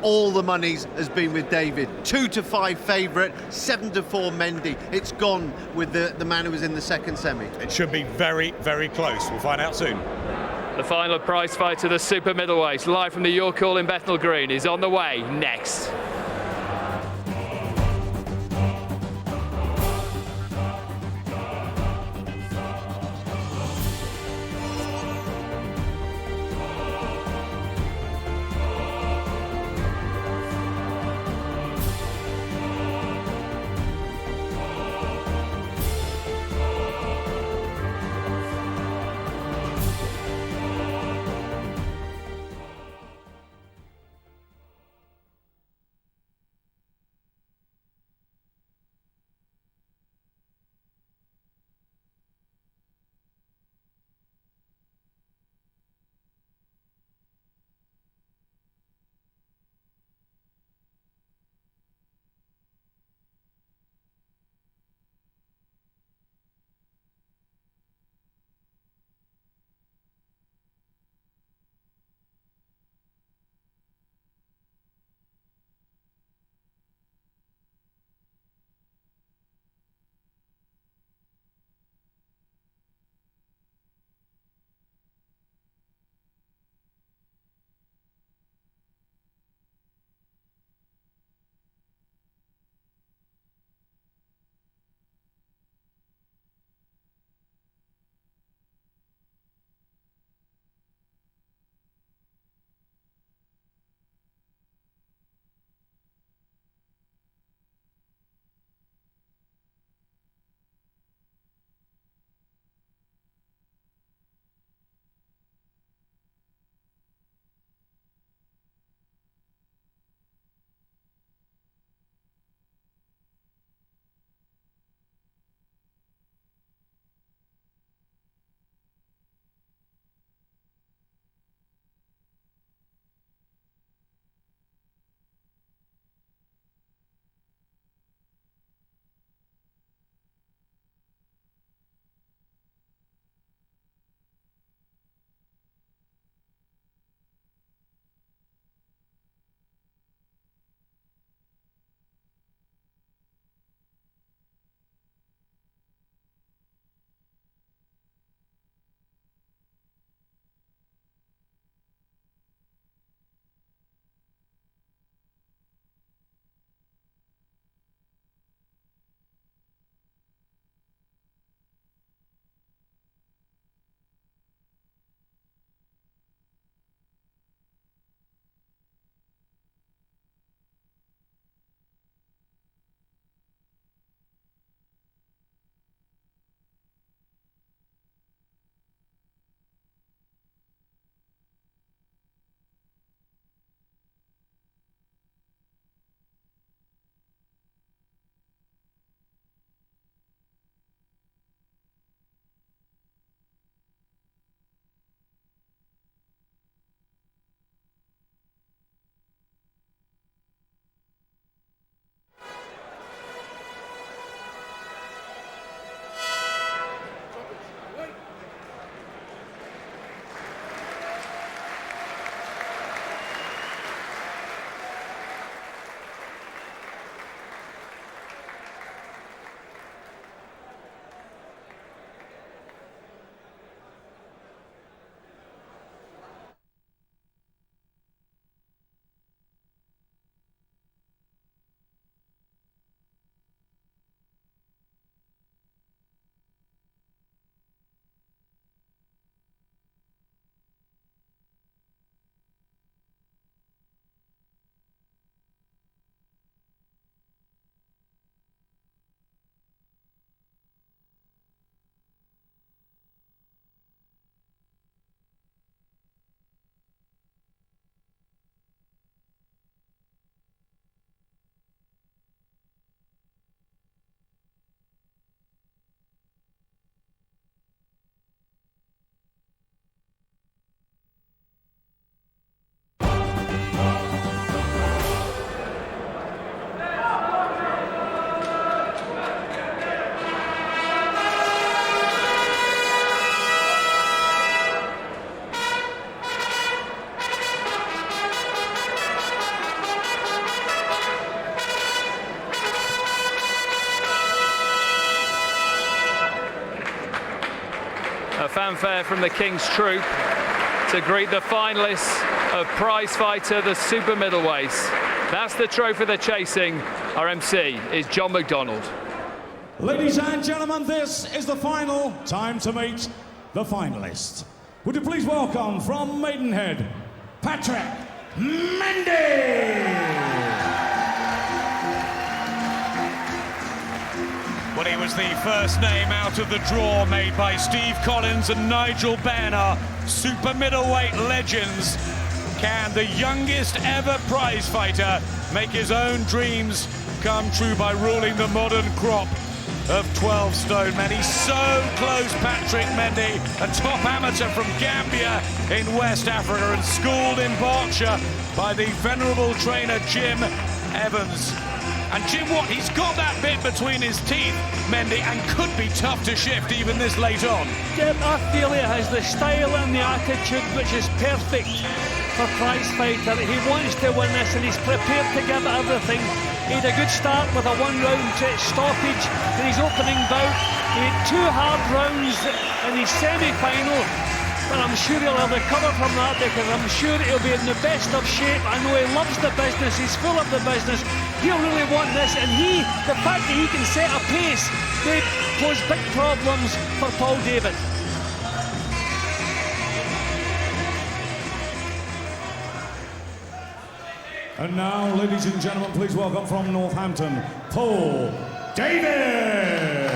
all the monies has been with David. 2-5 favourite, 7-4 Mendy. It's gone with the man who was in the second semi. It should be very, very close. We'll find out soon. The final prize fight of the super middleweight, live from the York Hall in Bethnal Green, is on the way next. A fanfare from the King's Troop to greet the finalists of Prizefighter, the super middleweights. That's the trophy they're chasing. Our MC is John McDonald. Ladies and gentlemen, this is the final. Time to meet the finalists. Would you please welcome from Maidenhead, Patrick Mendy. Well, he was the first name out of the draw made by Steve Collins and Nigel Benn, our super middleweight legends. Can the youngest ever prize fighter make his own dreams come true by ruling the modern crop of 12 stone men? He's so close, Patrick Mendy, a top amateur from Gambia in West Africa and schooled in Berkshire by the venerable trainer Jim Evans. And Jim Watt, he's got that bit between his teeth, Mendy, and could be tough to shift even this late on. Jim, I feel he has the style and the attitude which is perfect for Prizefighter. He wants to win this and he's prepared to give everything. He had a good start with a one-round stoppage in his opening bout. He had 2 hard rounds in his semi-final, but I'm sure he'll recover from that because I'm sure he'll be in the best of shape. I know he loves the business, he's full of the business. He'll really want this, and the fact that he can set a pace may pose big problems for Paul David. And now, ladies and gentlemen, please welcome from Northampton, Paul David.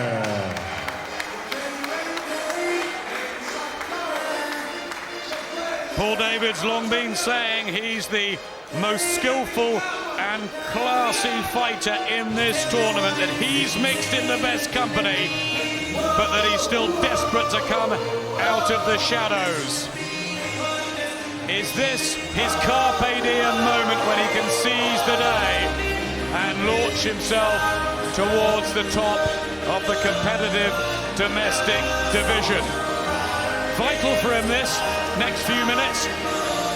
Paul David's long been saying he's the most skillful and classy fighter in this tournament, that he's mixed in the best company, but that he's still desperate to come out of the shadows. Is this his carpe diem moment when he can seize the day and launch himself towards the top of the competitive domestic division? Vital for him this next few minutes.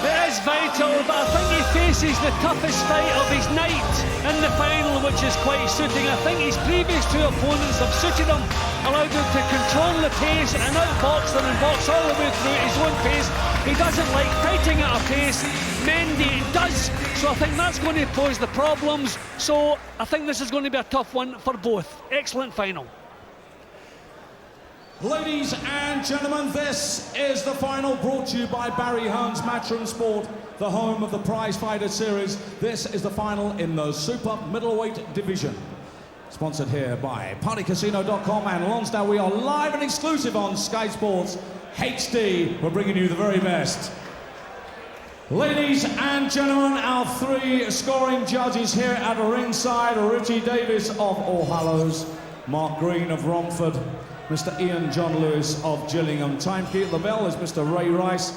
It is vital, but I think he faces the toughest fight of his night in the final, which is quite suiting. I think his previous 2 opponents have suited him, allowed him to control the pace and outbox them and box all the way through at his own pace. He doesn't like fighting at a pace. Mendy does, so I think that's going to pose the problems. So I think this is going to be a tough one for both. Excellent final. Ladies and gentlemen, this is the final, brought to you by Barry Hearn's Matchroom Sport, the home of the Prizefighter series. This is the final in the super middleweight division. Sponsored here by partycasino.com and Lonsdale. We are live and exclusive on Sky Sports HD. We're bringing you the very best. Ladies and gentlemen, our 3 scoring judges here at ringside: Richie Davis of All Hallows, Mark Green of Romford, Mr. Ian John Lewis of Gillingham. Timekeeper at the bell is Mr. Ray Rice.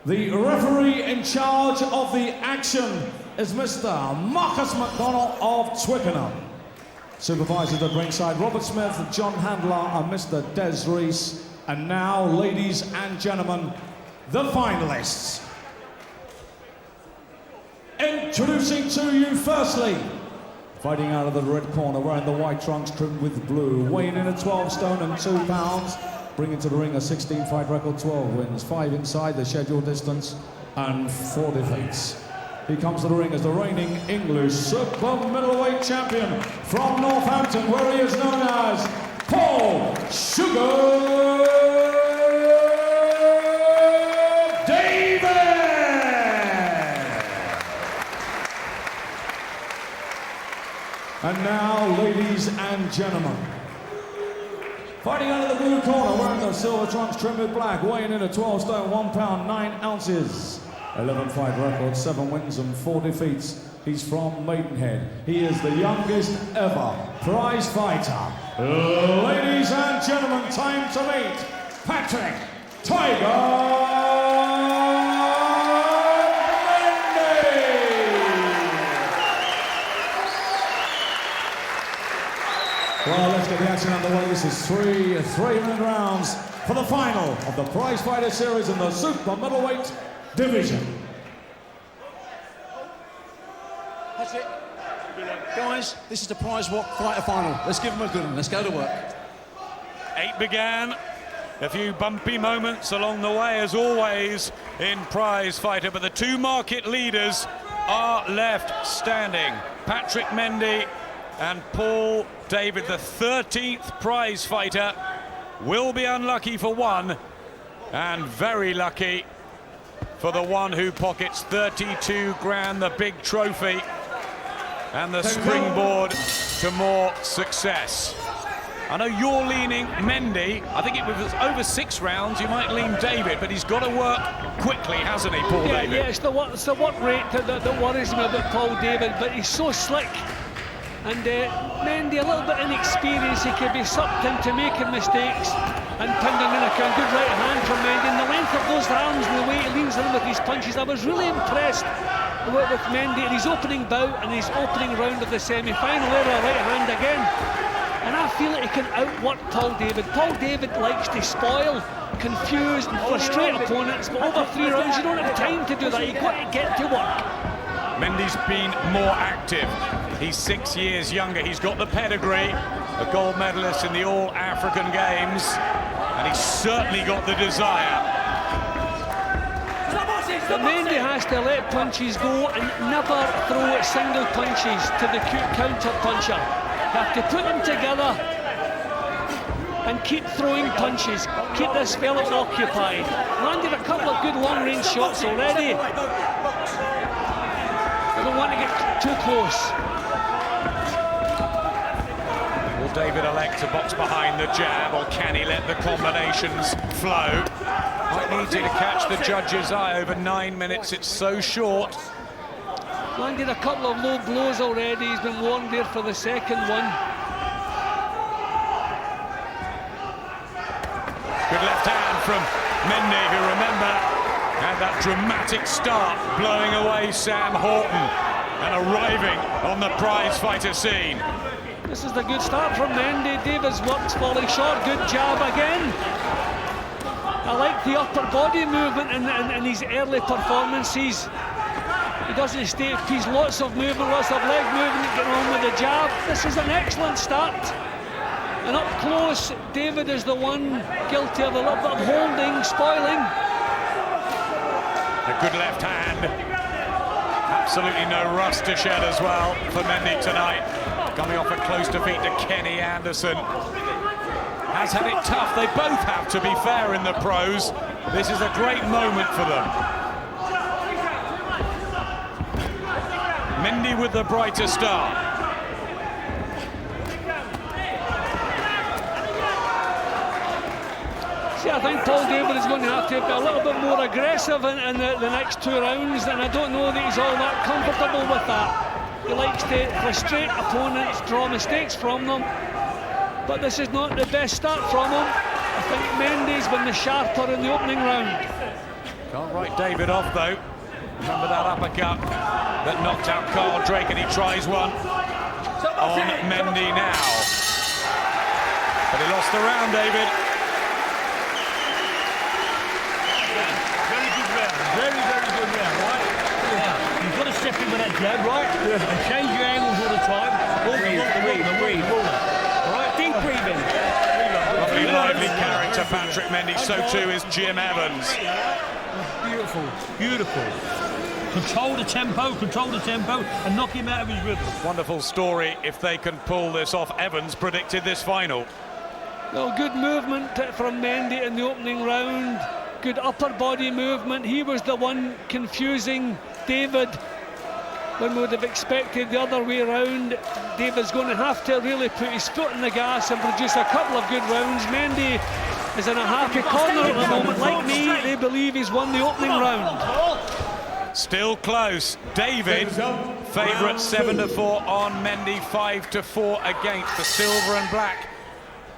The referee in charge of the action is Mr. Marcus McDonald of Twickenham. Supervisors at ringside, Robert Smith, John Handler and Mr. Des Rees. And now, ladies and gentlemen, the finalists. Introducing to you firstly, fighting out of the red corner, wearing the white trunks trimmed with blue, weighing in at 12 stone and 2 pounds, bringing to the ring a 16-fight record, 12 wins, 5 inside the scheduled distance, and 4 defeats. He comes to the ring as the reigning English super middleweight champion from Northampton, where he is known as Paul Sugar David. And now, ladies and gentlemen, fighting out of the blue corner, wearing the silver trunks trimmed with black, weighing in at 12 stone, 1 pound, 9 ounces. 11-fight record, 7 wins and 4 defeats. He's from Maidenhead. He is the youngest ever prize fighter. Ladies and gentlemen, time to meet Patrick Tiger Well, let's get the action underway. This is 3 3-minute rounds for the final of the Prizefighter series in the super middleweight division. That's it. Guys, this is the Prizefighter final. Let's give them a good one. Let's go to work. 8 began, A few bumpy moments along the way, as always, in Prizefighter, but the two market leaders are left standing. Patrick Mendy and Paul David, the 13th Prizefighter, will be unlucky for one and very lucky for the one who pockets 32 grand, the big trophy and the springboard to more success. I know you're leaning Mendy. I think it was over 6 rounds. You might lean David, but he's got to work quickly, hasn't he, Paul David? Yeah, it's the work rate that worries me about Paul David, but he's so slick. And Mendy, a little bit inexperienced, he could be sucked into making mistakes and pinned him in a good right hand from Mendy. And the length of those arms and the way he leans in with these punches, I was really impressed with Mendy in his opening bout and his opening round of the semi-final. There, a right hand again. And I feel that he can outwork Paul David. Paul David likes to spoil, confuse and frustrate opponents, but over 3 rounds you don't have time to do that. You've got to get to work. Mendy's been more active. He's 6 years younger. He's got the pedigree, a gold medalist in the All-African Games, and he's certainly got the desire. But Mendy has to let punches go and never throw single punches to the counter-puncher. You have to put them together and keep throwing punches. Keep this fella occupied. Landed a couple of good long-range shots already. I don't want to get too close. Will David elect to box behind the jab, or can he let the combinations flow? Might need to catch the judge's eye. Over 9 minutes, it's so short. Landed a couple of low blows already. He's been warned there for the second one. Good left hand from Mendy, who, remember, had that dramatic start, blowing away Sam Horton and arriving on the Prizefighter scene. This is the good start from Mendy. David's work's falling short. Good jab again. I like the upper body movement in his early performances. He doesn't stay at peace. Lots of movement, lots of leg movement, getting on with the jab. This is an excellent start. And up close, David is the one guilty of a little bit of holding, spoiling. A good left hand. Absolutely no rust to shed as well for Mendy tonight. Coming off a close defeat to Kenny Anderson. Has had it tough. They both have, to be fair, in the pros. This is a great moment for them. Mendy with the brighter start. See, I think Paul David is going to have to be a little bit more aggressive in the next 2 rounds, and I don't know that he's all that comfortable with that. He likes to frustrate opponents, draw mistakes from them, but this is not the best start from him. I think Mendy's been the sharper in the opening round. Can't write David off, though. Remember that uppercut that knocked out Carl Drake, and he tries one on Mendy now. But he lost the round, David. Very good round. Very, very good round, right? Yeah. You've got to step in with that jab, right? Yeah. And change your angles all the time. Breathe. All right, deep breathing. Lovely, lively character, Patrick Mendy. So too is Jim Evans. Beautiful, beautiful. Control the tempo, and knock him out of his rhythm. Wonderful story if they can pull this off. Evans predicted this final. Well, good movement from Mendy in the opening round. Good upper body movement. He was the one confusing David when we would have expected the other way around. David's going to have to really put his foot in the gas and produce a couple of good rounds. Mendy is in a happy corner at the moment. Like me, they believe he's won the opening round. Still close. David, favourite 7-4 on Mendy, 5-4 against the silver and black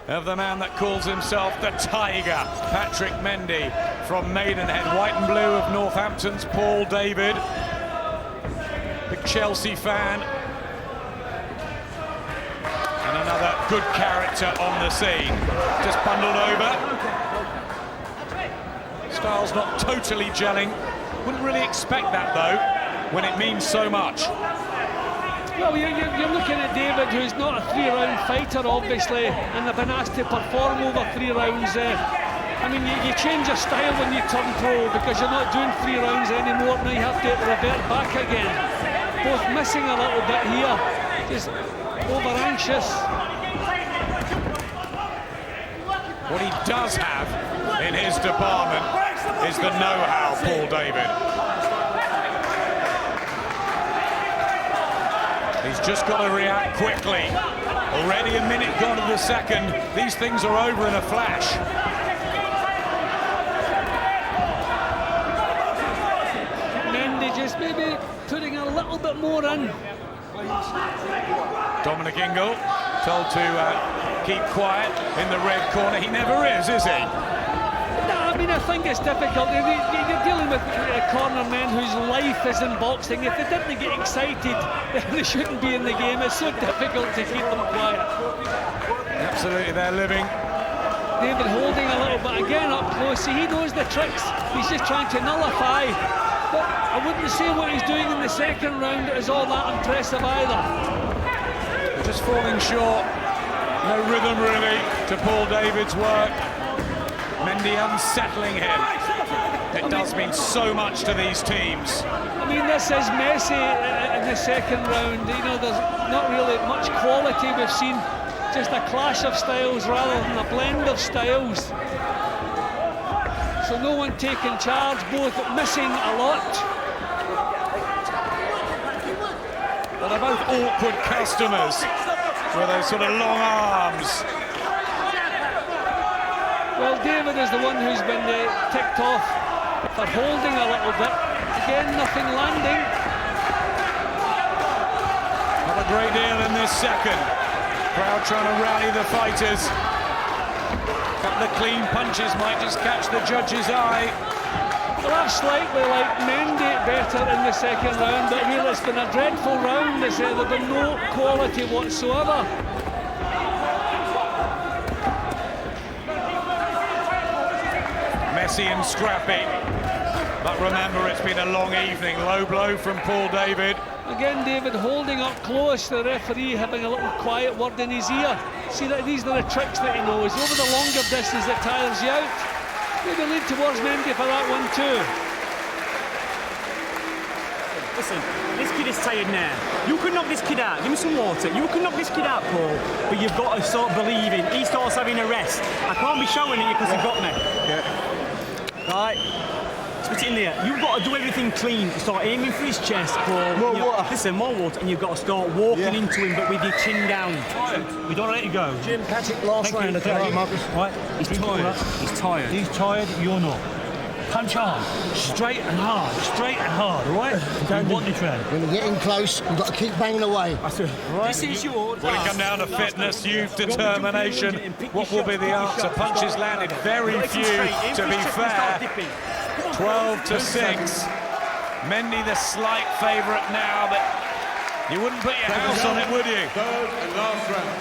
of the man that calls himself the Tiger, Patrick Mendy, from Maidenhead. White and blue of Northampton's Paul David. Big Chelsea fan. And another good character on the scene. Just bundled over. Styles not totally gelling. Wouldn't really expect that, though, when it means so much. Well, you're looking at David, who's not a 3-round fighter, obviously, and they've been asked to perform over 3 rounds. I mean, you change your style when you turn pro because you're not doing 3 rounds anymore. Now you have to revert back again. Both missing a little bit here, just over anxious. What he does have in his department is the know-how, Paul David. He's just got to react quickly. Already a minute gone of the second. These things are over in a flash. Mendy just maybe putting a little bit more in. Dominic Ingle told to keep quiet in the red corner. He never is he? No, I mean, I think it's difficult. You're dealing with corner men whose life is in boxing. If they didn't get excited, they shouldn't be in the game. It's so difficult to keep them quiet. Absolutely, they're living. David holding a little bit again up close. See, he knows the tricks. He's just trying to nullify. But I wouldn't say what he's doing in the second round is all that impressive either. They're just falling short. No rhythm really to Paul David's work. Mendy unsettling him. It does mean so much to these teams. I mean, this is messy in the second round. You know, there's not really much quality. We've seen just a clash of styles rather than a blend of styles. So no one taking charge, both missing a lot. Well, they're both awkward customers with those sort of long arms. Well, David is the one who's been ticked off for holding a little bit. Again, nothing landing. Not a great deal in this second. Crowd trying to rally the fighters. A couple of clean punches might just catch the judge's eye. Well, I've slightly liked Mendy better in the second round, but really it's been a dreadful round. There's been no quality whatsoever. Messy and scrappy. But remember, it's been a long evening. Low blow from Paul David. Again, David holding up close, the referee having a little quiet word in his ear. See, that these are the tricks that he knows. Over the longer distance that tires you out. Maybe lead towards Mendy for that one too. Listen, this kid is tired now. You can knock this kid out. Give me some water. You can knock this kid out, Paul. But you've got to start believing. He starts having a rest. I can't be showing it because he got me. Yeah. Right. Spit it in there. You've got to do everything clean. Start aiming for his chest, Paul. More water. Listen, more water, and you've got to start walking into him, but with your chin down. We don't let it go. Jim Patrick, last round. Okay, Marcus. Right. He's tired. He's tired. He's tired. You're not. Punch hard, straight and hard, all right? You want this round. When you're getting close, you've got to keep banging away. Right. This is yours. Will it come down to fitness, youth, determination? What will be the answer? Punches landed very few, to be fair. 12-6. Mendy the slight favourite now, but you wouldn't put your house on it, would you? Third and last round.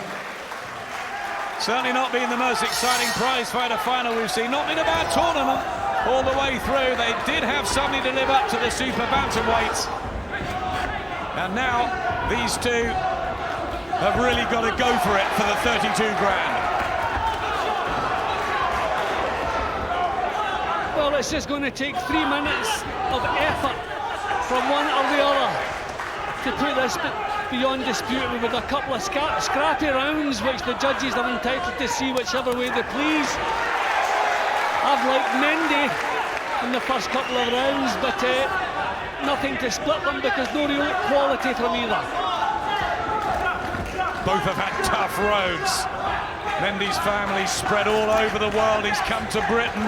Certainly not been the most exciting prizefighter final we've seen. Not been a bad tournament all the way through. They did have something to live up to the super bantamweights. And now these two have really got to go for it for the 32 grand. Well, it's just going to take 3 minutes of effort from one or the other to put this beyond dispute, with a couple of scrappy rounds which the judges are entitled to see whichever way they please. I've liked Mendy in the first couple of rounds, but nothing to split them because no real quality from either. Both have had tough roads. Mendy's family spread all over the world. He's come to Britain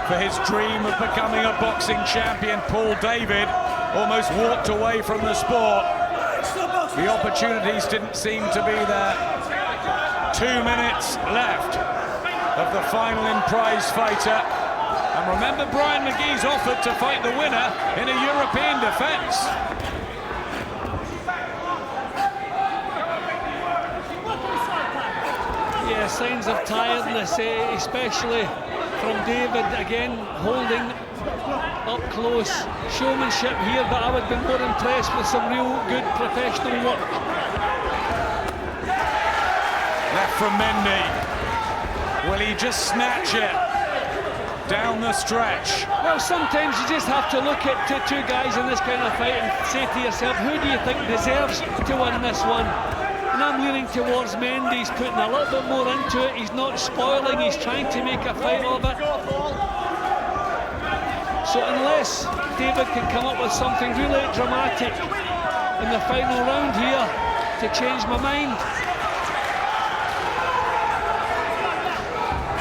for his dream of becoming a boxing champion. Paul David almost walked away from the sport. The opportunities didn't seem to be there. 2 minutes left of the final in Prizefighter. And remember, Brian McGee's offered to fight the winner in a European defence. Yeah, signs of tiredness, especially from David, again holding up close. Showmanship here, but I would have been more impressed with some real good professional work. Left from Mendy. Will he just snatch it down the stretch? Well, sometimes you just have to look at two guys in this kind of fight and say to yourself, who do you think deserves to win this one? And I'm leaning towards Mendy. He's putting a little bit more into it. He's not spoiling, he's trying to make a fight of it. So unless David can come up with something really dramatic in the final round here to change my mind.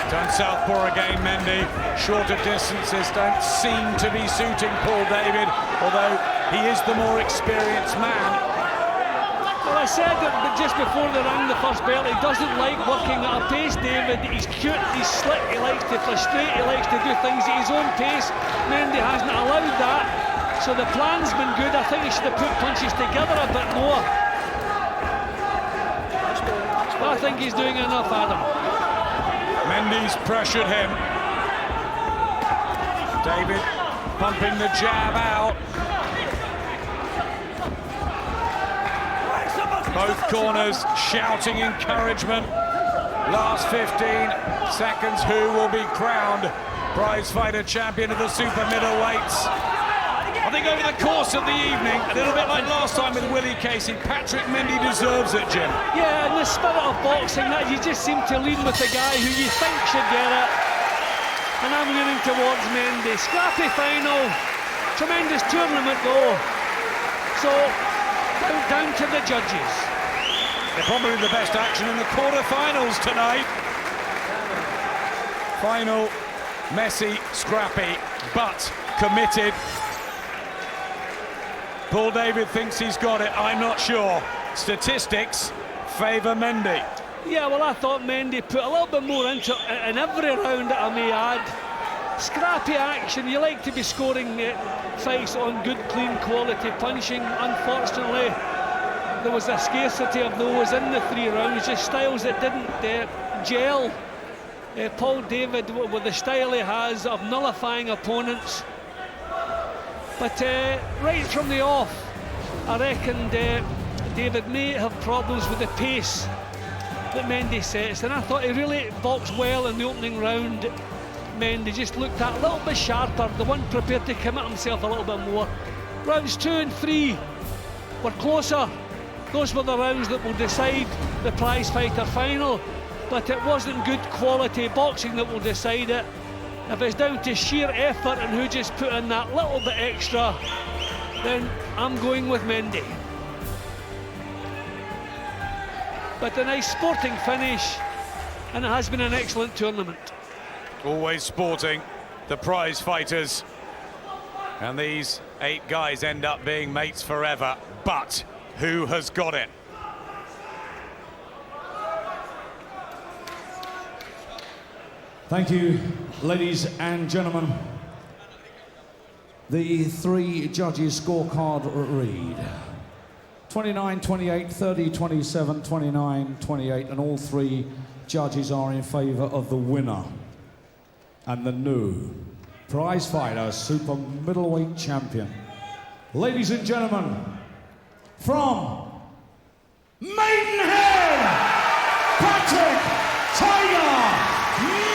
Done southpaw again, Mendy. Shorter distances don't seem to be suiting Paul David, although he is the more experienced man. Well, I said that just before the round, the first bell, he doesn't like working at a pace, David. He's cute, he's slick, he likes to frustrate, he likes to do things at his own pace. Mendy hasn't allowed that, so the plan's been good. I think he should have put punches together a bit more. But I think he's doing enough, Adam. Mendy's pressured him. David pumping the jab out. Both corners shouting encouragement. Last 15 seconds, who will be crowned prizefighter champion of the super middleweights? I think over the course of the evening, a little bit like last time with Willie Casey, Patrick Mendy deserves it, Jim. Yeah, in the spirit of boxing, that you just seem to lean with the guy who you think should get it. And I'm leaning towards Mendy. Scrappy final, tremendous tournament though. So, down to the judges. They're probably the best action in the quarterfinals tonight. Final, messy, scrappy, but committed. Paul David thinks he's got it, I'm not sure. Statistics favour Mendy. Yeah, well, I thought Mendy put a little bit more into it in every round, I may add. Scrappy action, you like to be scoring fights on good, clean, quality punching. Unfortunately, there was a scarcity of those in the 3 rounds, just styles that didn't gel. Paul David, with the style he has of nullifying opponents. But right from the off, I reckon David may have problems with the pace that Mendy sets, and I thought he really boxed well in the opening round. Mendy just looked a little bit sharper, the one prepared to commit himself a little bit more. Rounds 2 and 3 were closer. Those were the rounds that will decide the prizefighter final, but it wasn't good quality boxing that will decide it. If it's down to sheer effort and who just put in that little bit extra, then I'm going with Mendy. But a nice sporting finish, and it has been an excellent tournament. Always sporting, the prize fighters. And these 8 guys end up being mates forever. But who has got it? Thank you, ladies and gentlemen. The 3 judges' scorecard read 29, 28, 30, 27, 29, 28, and all 3 judges are in favour of the winner and the new prizefighter super middleweight champion. Ladies and gentlemen, from Maidenhead, Patrick Tiger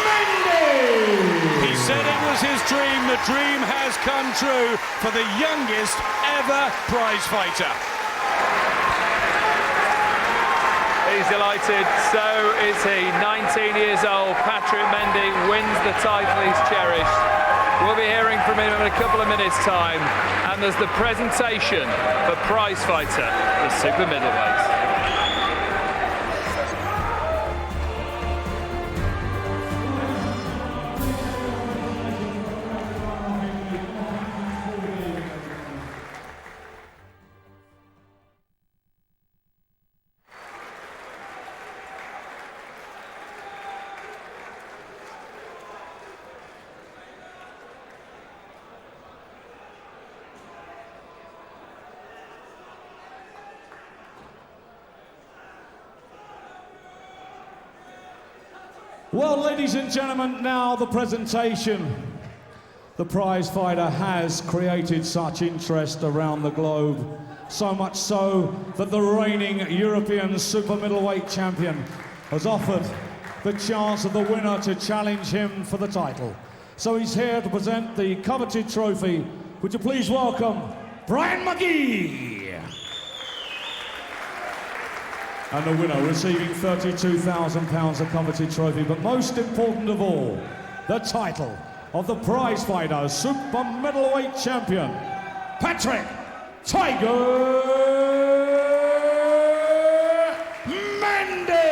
Mendy! He said it was his dream. The dream has come true for the youngest ever prizefighter. He's delighted, so is he. 19 years old, Patrick Mendy wins the title he's cherished. We'll be hearing from him in a couple of minutes' time. And there's the presentation for Prizefighter, the super middleweight. Well, ladies and gentlemen, now the presentation. The prizefighter has created such interest around the globe, so much so that the reigning European super middleweight champion has offered the chance of the winner to challenge him for the title. So he's here to present the coveted trophy. Would you please welcome Brian McGee? And the winner receiving £32,000 of coveted trophy, but most important of all, the title of the Prizefighter Super Middleweight Champion, Patrick Tiger Mendy!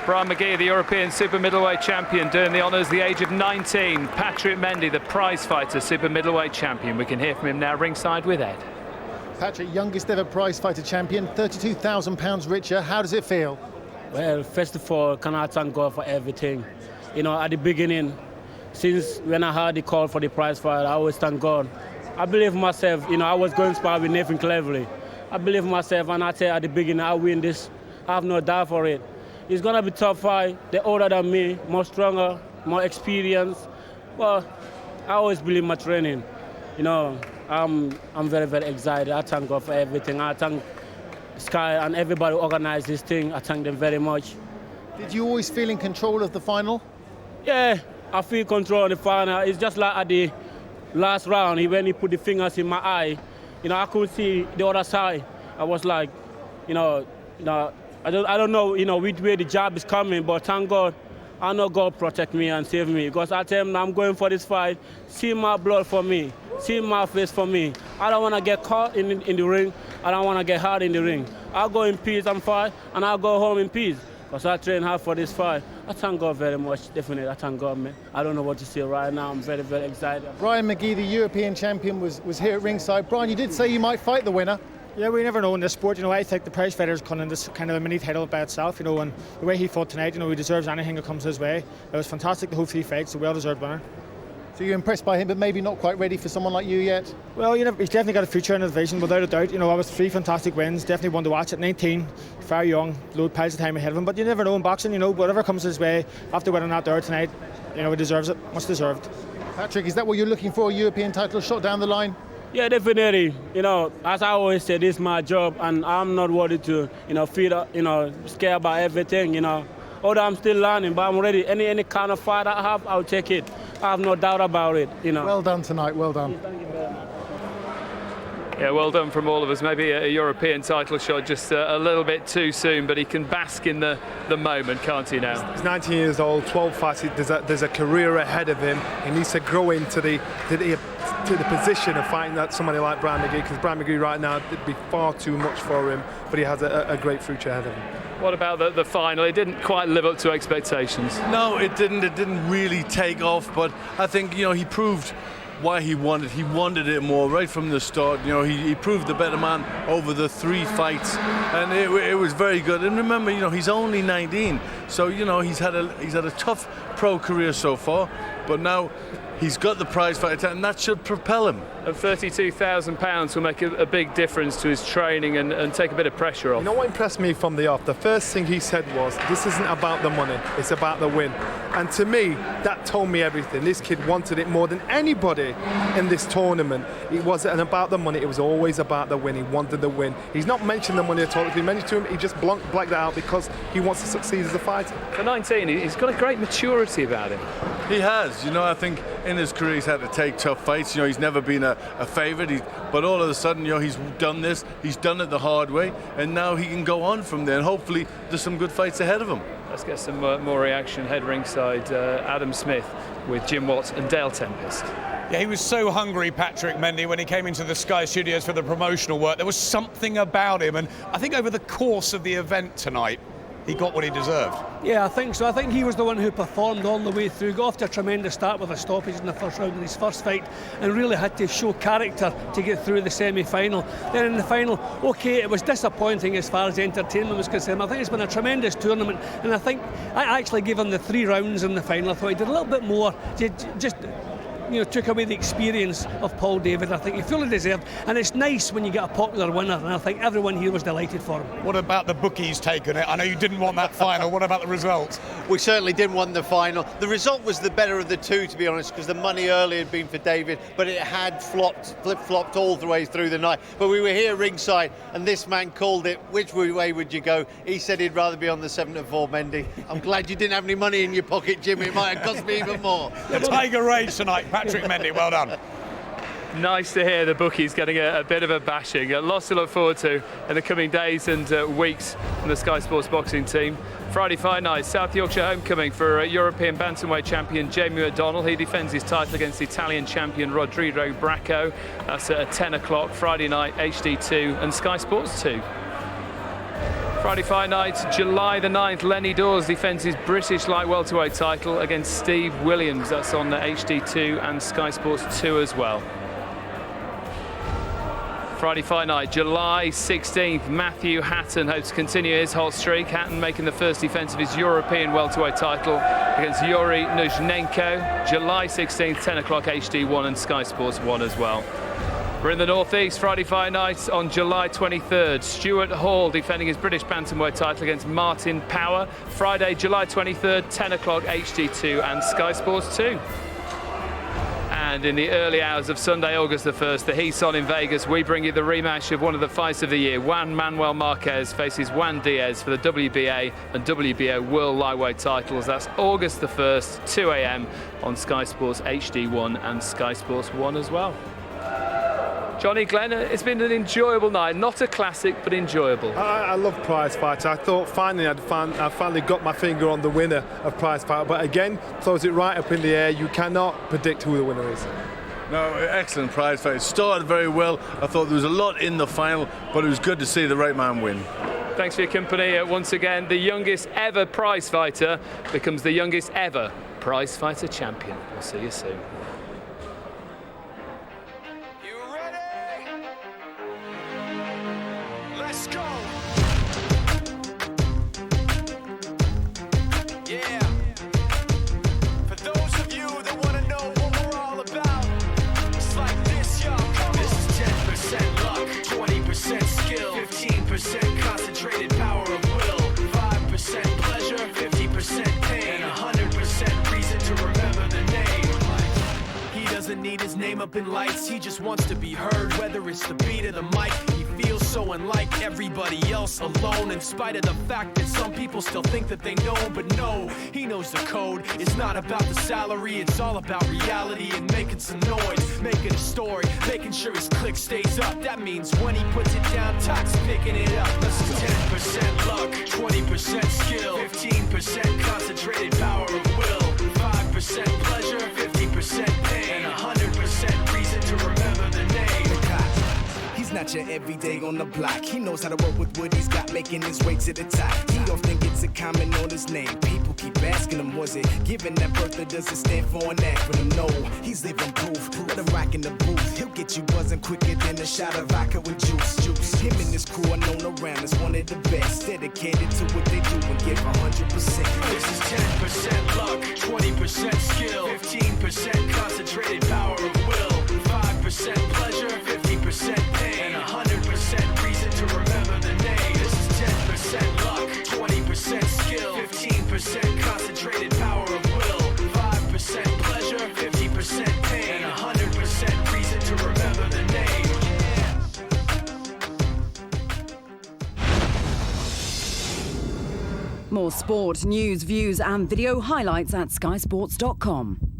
Brian McGee, the European Super Middleweight Champion, doing the honours, the age of 19. Patrick Mendy, the Prizefighter Super Middleweight Champion. We can hear from him now ringside with Ed. Patrick, youngest ever Prizefighter champion, £32,000 richer. How does it feel? Well, first of all, can I thank God for everything. You know, at the beginning, since when I heard the call for the Prizefighter, I always thank God. I believe myself, you know, I was going to spar with Nathan Cleverly. I believe myself, and I tell at the beginning, I'll win this. I have no doubt for it. It's going to be a tough fight. They're older than me, more stronger, more experienced. But I always believe my training. You know, I'm very, very excited. I thank God for everything. I thank Sky and everybody who organized this thing. I thank them very much. Did you always feel in control of the final? Yeah, I feel control of the final. It's just like at the last round, when he put the fingers in my eye, you know, I could see the other side. I was like, you know, I don't know, you know, which way the jab is coming, but thank God, I know God protect me and save me. Because I tell him I'm going for this fight, see my blood for me, see my face for me. I don't want to get caught in the ring. I don't want to get hurt in the ring. I'll go in peace and fight, and I'll go home in peace. Because I train hard for this fight. I thank God very much, definitely. I thank God, man. I don't know what to say right now. I'm very, very excited. Brian McGee, the European champion, was here at ringside. Brian, you did say you might fight the winner. Yeah, we never know in this sport. You know, I think the Prizefighter's coming this kind of a mini title by itself, you know, and the way he fought tonight, you know, he deserves anything that comes his way. It was fantastic, the whole 3 fights, a well-deserved winner. So you're impressed by him, but maybe not quite ready for someone like you yet? Well, you know, he's definitely got a future in the division, without a doubt. You know, I was 3 fantastic wins, definitely one to watch at 19, very young, load piles of time ahead of him. But you never know in boxing, you know, whatever comes his way, after winning that there tonight, you know, he deserves it, much deserved. Patrick, is that what you're looking for, a European title shot down the line? Yeah, definitely. You know, as I always say, this is my job, and I'm not worried to, you know, feel, you know, scared about everything, you know. Although I'm still learning, but I'm ready. Any kind of fight I have, I'll take it. I have no doubt about it, you know. Well done tonight, well done. Thank you very much. Yeah, well done from all of us. Maybe a European title shot just a little bit too soon, but he can bask in the moment, can't he now? He's 19 years old, 12 fights, there's a career ahead of him. He needs to grow into the position of fighting that somebody like Brian McGee, because Brian McGee right now would be far too much for him, but he has a great future ahead of him. What about the final? It didn't quite live up to expectations. No, it didn't. It didn't really take off, but I think, you know, he proved why he wanted it more right from the start. You know, he proved the better man over the 3 fights, and it was very good. And remember, you know, he's only 19, so you know he's had a tough pro career so far, but now he's got the prize fighter, and that should propel him. And £32,000 will make a big difference to his training and take a bit of pressure off. You know what impressed me from the off? The first thing he said was, this isn't about the money, it's about the win. And to me, that told me everything. This kid wanted it more than anybody in this tournament. It wasn't about the money, it was always about the win. He wanted the win. He's not mentioned the money at all. If he mentioned to him, he just blanked that out because he wants to succeed as a fighter. For 19, he's got a great maturity about him. He has. You know, I think in his career he's had to take tough fights. You know, he's never been a favourite, but all of a sudden, you know, he's done this, he's done it the hard way, and now he can go on from there, and hopefully there's some good fights ahead of him. Let's get some more reaction. Head ringside, Adam Smith with Jim Watts and Dale Tempest. Yeah, he was so hungry, Patrick Mendy, when he came into the Sky Studios for the promotional work. There was something about him, and I think over the course of the event tonight, he got what he deserved. Yeah, I think so. I think he was the one who performed all the way through, got off to a tremendous start with a stoppage in the first round of his first fight, and really had to show character to get through the semi-final. Then in the final, okay, it was disappointing as far as entertainment was concerned. I think it's been a tremendous tournament, and I think I actually gave him the 3 rounds in the final. I thought he did a little bit more, just you know, took away the experience of Paul David. I think he fully deserved, and it's nice when you get a popular winner, and I think everyone here was delighted for him. What about the bookies taking it? I know you didn't want that final. What about the result? We certainly didn't want the final. The result was the better of the two, to be honest, because the money earlier had been for David, but it had flip-flopped all the way through the night. But we were here ringside, and this man called it. Which way would you go? He said he'd rather be on the 7-4, Mendy. I'm glad you didn't have any money in your pocket, Jimmy. It might have cost me even more. The Tiger Rage tonight, Patrick Mendy, well done. Nice to hear the bookies getting a bit of a bashing. Lots to look forward to in the coming days and weeks from the Sky Sports boxing team. Friday fight night, South Yorkshire homecoming for European bantamweight champion Jamie McDonnell. He defends his title against Italian champion Rodrigo Bracco. That's at 10 o'clock Friday night, HD2 and Sky Sports 2. Friday fight night, July the 9th, Lenny Dawes defends his British light welterweight title against Steve Williams. That's on the HD2 and Sky Sports 2 as well. Friday fight night, July 16th, Matthew Hatton hopes to continue his hot streak. Hatton making the first defence of his European welterweight title against Yuri Nuzhnenko. July 16th, 10 o'clock HD1 and Sky Sports 1 as well. We're in the northeast, Friday fight night on July 23rd. Stuart Hall defending his British bantamweight title against Martin Power. Friday, July 23rd, 10 o'clock HD2 and Sky Sports 2. And in the early hours of Sunday, August the 1st, the Heat on in Vegas, we bring you the rematch of one of the fights of the year. Juan Manuel Marquez faces Juan Diaz for the WBA and WBO World Lightweight titles. That's August the 1st, 2 a.m. on Sky Sports HD1 and Sky Sports 1 as well. Johnny, Glenn, it's been an enjoyable night. Not a classic, but enjoyable. I love Prizefighter. I thought finally I finally got my finger on the winner of Prizefighter, but again, throws it right up in the air. You cannot predict who the winner is. No, excellent Prizefighter. It started very well. I thought there was a lot in the final, but it was good to see the right man win. Thanks for your company. Once again, the youngest ever Prizefighter becomes the youngest ever Prizefighter champion. We'll see you soon. Let's go. Yeah. For those of you that want to know what we're all up in lights, he just wants to be heard, whether it's the beat or the mic. He feels so unlike everybody else, alone, in spite of the fact that some people still think that they know. But no, he knows the code. It's not about the salary, it's all about reality and making some noise, making a story, making sure his click stays up. That means when he puts it down, Tox picking it up. This is 10% luck, 20% skill, 15% concentrated power of will, 5% pleasure, 50% pain, and 100% reason to remember the name. He's not your everyday on the block. He knows how to work with what he's got, making his way to the top. He often gets a comment on his name. People keep asking him, was it given that birth, or does it stand for an acronym? No, he's living proof. Let him rock in the booth. He'll get you buzzing quicker than a shot of vodka with juice. Him and his crew are known around as one of the best, dedicated to what they do and give 100%. This is 10% luck, 20% skill, 15% concentrated power of will, 5% pleasure, 50% pain, and 100% reason to remember the name. This is 10% luck, 20% skill, 15% concentrated power of will, 5% pleasure, 50% pain, and 100% reason to remember the name. More sport, news, views and video highlights at skysports.com.